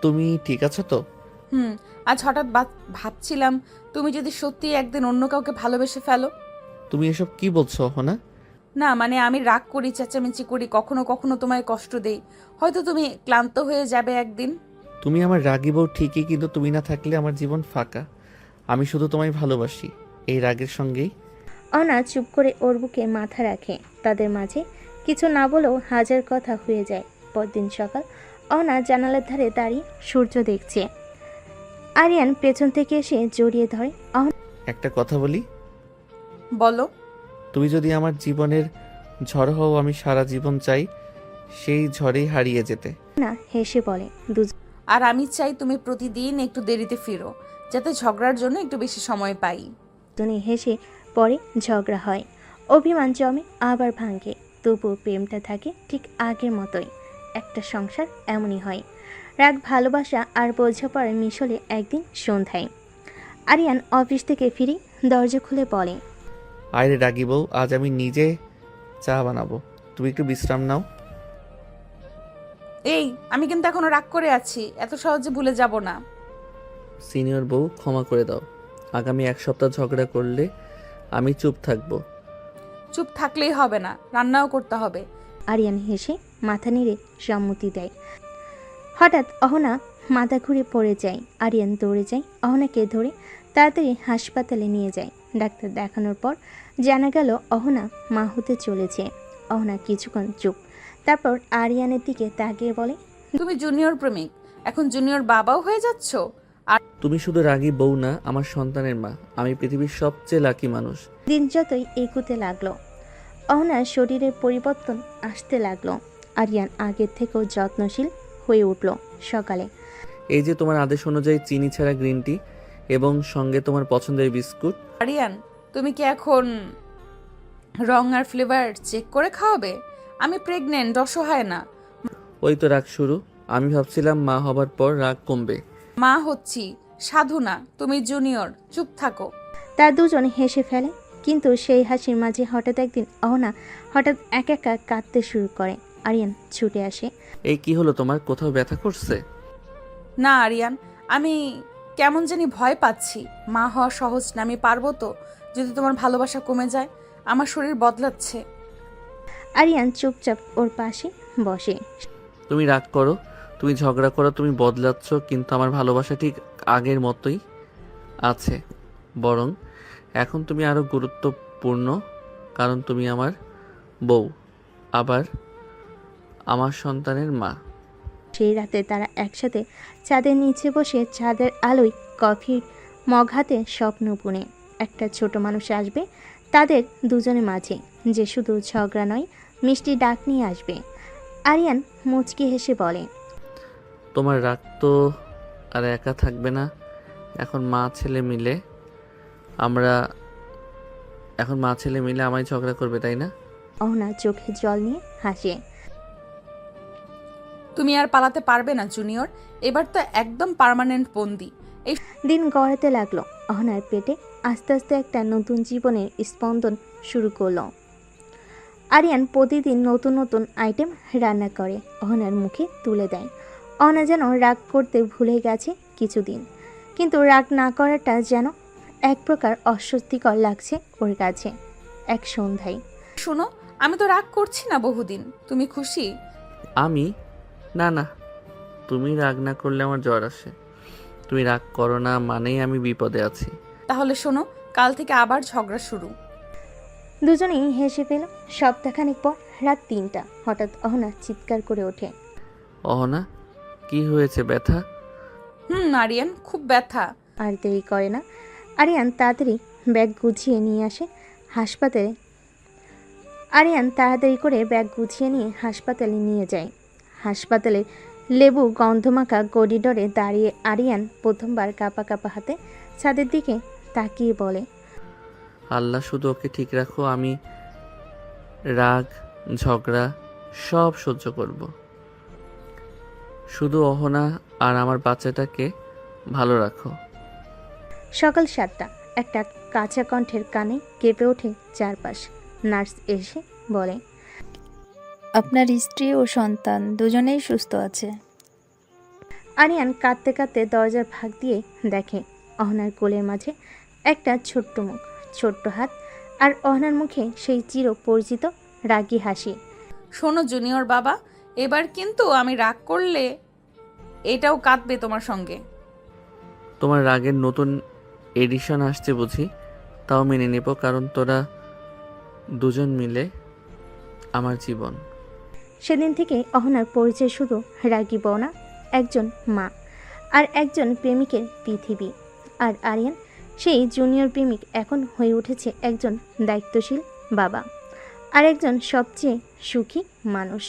তুমি ঠিক আছো তো? আজ হঠাৎ ভাবছিলাম তুমি যদি সত্যি একদিন অন্য কাউকে ভালোবেসে ফেলো। তুমি এসব কি বলছো অহনা? না মানে আমি রাগ করি, চেঁচামেচি করি, কখনো কখনো তোমায় কষ্ট দেই, হয়তো তুমি ক্লান্ত হয়ে যাবে একদিন। তুমি আমার রাগী বউ ঠিকই, কিন্তু তুমি না থাকলে আমার জীবন ফাঁকা। আমি শুধু তোমায় ভালোবাসি, এই রাগের সঙ্গেই। অহনা চুপ করে ওর বুকে মাথা রাখে। তাদের মাঝে কিছু না বলেও হাজার কথা হয়ে যায়। পরদিন সকাল, অহনা জানালার ধারে দাঁড়িয়ে সূর্য দেখছে। আরিয়ান পেছন থেকে এসে জড়িয়ে ধরে। একটা কথা বলি? বলো। তুমি যদি আমার জীবনের ঝড় হও, আমি সারা জীবন চাই সেই ঝড়েই হারিয়ে যেতে। না হেসে বলে, আর আমি চাই তুমি প্রতিদিন একটু দেরিতে ফিরো, যাতে ঝগড়ার জন্য একটু বেশি সময় পাই। দুজনে হেসে পরে ঝগড়া হয়, অভিমান জমে, আবার ভাঙে, তবুও প্রেমটা থাকে ঠিক আগের মতোই। একটা সংসার এমনই হয়। রাগ, ভালোবাসা আর বোঝাপড়ার মিশলে একদিন সন্ধ্যায় আরিয়ান অফিস থেকে ফিরে দরজা খুলে বলে, আরে রাগি বউ, আজ আমি নিজে চা বানাবো, তুমি একটু বিশ্রাম নাও। এই, আমি কিন্তু এখনো রাগ করে আছি, এত সহজে ভুলে যাব না। সিনিয়র বউ, ক্ষমা করে দাও। আগামী 1 সপ্তাহ ঝগড়া করলে আমি চুপ থাকবো। চুপ থাকলেই হবে না, রান্নাও করতে হবে। আরিয়ান হেসে মাথা নেড়ে সম্মতি দেয়। হঠাৎ অহনা মাথা ঘুরে পড়ে যায়। আরিয়ান দৌড়ে যায়, অহনাকে ধরে তাড়াতাড়ি হাসপাতালে নিয়ে যায়। ডাক্তার দেখানোর পর জানা গেল অহনা মা হতে চলেছে। অহনা কিছুক্ষণ চুপ, তারপর আরিয়ানের দিকে তাকিয়ে বলে, তুমি জুনিয়র প্রেমিক, এখন জুনিয়র বাবাও হয়ে যাচ্ছ। আর তুমি শুধু রাগী বউ না, আমার সন্তানের মা। আমি পৃথিবীর সবচেয়ে লাকি মানুষ। দিন যতই এগুতে লাগলো, অহনার শরীরের পরিবর্তন আসতে লাগলো। আরিয়ান আগের থেকেও যত্নশীল হয়ে উঠল। সকালে এই যে তোমার আদেশ অনুযায়ী চিনি ছাড়া গ্রিন টি এবং সঙ্গে তোমার পছন্দের বিস্কুট। আরিয়ান, তুমি কি এখন রং আর ফ্লেভার চেক করে খাওয়াবে? আমি প্রেগনেন্ট, অসহায় না। ওই তো রাগ শুরু। আমি ভাবছিলাম মা হবার পর রাগ কমবে। মা হচ্ছি, সাধু না। তুমি জুনিয়র, চুপ থাকো। তার দুজন হেসে ফেলে, কিন্তু সেই হাসির মাঝে হঠাৎ একদিন অহনা হঠাৎ একা একা কাঁদতে শুরু করে। আরিয়ান ছুটে আসে। এই কি হলো তোমার? কোথাও ব্যথা করছে? না আরিয়ান, আমি কেমন জানি ভয় পাচ্ছি। মা হওয়া সহজ না, আমি পারবো তো? যদি তোমার ভালোবাসা কমে যায়, আমার শরীর বদলাচ্ছে। আরিয়ান চুপচাপ ওর পাশে বসে। তুমি রাগ করো, তুমি ঝগড়া করো, তুমি বদলাচ্ছ, কিন্তু আমার ভালোবাসা ঠিক আগের মতোই আছে। বরং এখন তুমি আরো গুরুত্বপূর্ণ, কারণ তুমি আমার বউ, আবার আমার সন্তানের মা। সেই রাতে তারা একসাথে চাঁদের নিচে বসে চাঁদের আলোয় কফির মগ হাতে স্বপ্ন বুনে একটা ছোট মানুষ আসবে তাদের দুজনের মাঝে, যে শুধু ঝগড়া নয়, মিষ্টি ডাক নিয়ে আসবে। আরিয়ান মুচকি হেসে বলে, তোমার রাগ তো আর একা থাকবে না। এখন মা ছেলে মিলে আমায় ঝগড়া করবে, তাই না? অহনা চোখে জল নিয়ে হাসে। তুমি আর পালাতে পারবে না জুনিয়র, এবার তো একদম পার্মানেন্ট বন্দি। এই দিন গড়াতে লাগলো। অহনার পেটে আস্তে আস্তে একটা নতুন জীবনের স্পন্দন শুরু করলো। আরিয়ান প্রতিদিন নতুন নতুন আইটেম রান্না করে অহনার মুখে তুলে দেয়। অহনা যেন রাগ করতে ভুলে গেছে কিছুদিন, কিন্তু রাগ না করাটা যেন এক প্রকার অস্বস্তিকর লাগছে ওর কাছে। এক সন্ধ্যায়, শোনো, আমি তো রাগ করছি না বহুদিন। তুমি খুশি? আমি না, তুমি রাগ না করলে আমার জ্বর আসে। তুমি রাগ করো না মানেই আমি বিপদে আছি। তাহলে শোনো, কাল থেকে আবার ঝগড়া শুরু। দুজনেই হেসে পেল। সপ্তাহখানেক পর রাত 3টা হঠাৎ অহনা চিৎকার করে ওঠে। অহনা, কি হয়েছে? ব্যথা? আরিয়ান, খুব ব্যথা। আর দেরি করে না, আরিয়ান তাড়াতাড়ি ব্যাগ গুছিয়ে নিয়ে আসে হাসপাতালে। নিয়ে হাসপাতালে নিয়ে যায়। হাসপাতালে লেবু গন্ধমাখা করিডোরে দাঁড়িয়ে আরিয়ান প্রথমবার কাঁপা কাঁপা হাতে ছাদের দিকে তাকিয়ে বলে, আল্লাহ শুধু ওকে ঠিক রাখো। আমি রাগ, ঝগড়া সব সহ্য করব। শুধু অহনা আর আমার বাচ্চাটাকে ভালো রাখো। সকাল 7টা, একটা কাঁচা কণ্ঠের কানে কেঁপে ওঠে চারপাশ। নার্স এসে বলে, আপনার স্ত্রী ও সন্তান দুজনেই সুস্থ আছে। আরিয়ান কাঁদতে কাঁদতে দরজার ফাঁক দিয়ে দেখে অহনার কোলের মাঝে একটা ছোট্ট মুখ, ছোট্ট হাত, আর অহনার মুখে সেই চির পরিচিত রাগী হাসি। শোনো জুনিয়র বাবা, এবার কিন্তু আমি রাগ করলে এটাও কাঁদবে তোমার সঙ্গে। তোমার রাগের নতুন এডিশন আসছে বুঝি? তাও মেনে নেব, কারণ তোরা দুজন মিলে আমার জীবন। সেদিন থেকে অহনার পরিচয় শুধু রাগী বউ না, একজন মা আর একজন প্রেমিকের পৃথিবী। আর আরিয়ান সেই জুনিয়র প্রেমিক এখন হয়ে উঠেছে একজন দায়িত্বশীল বাবা আর একজন সবচেয়ে সুখী মানুষ।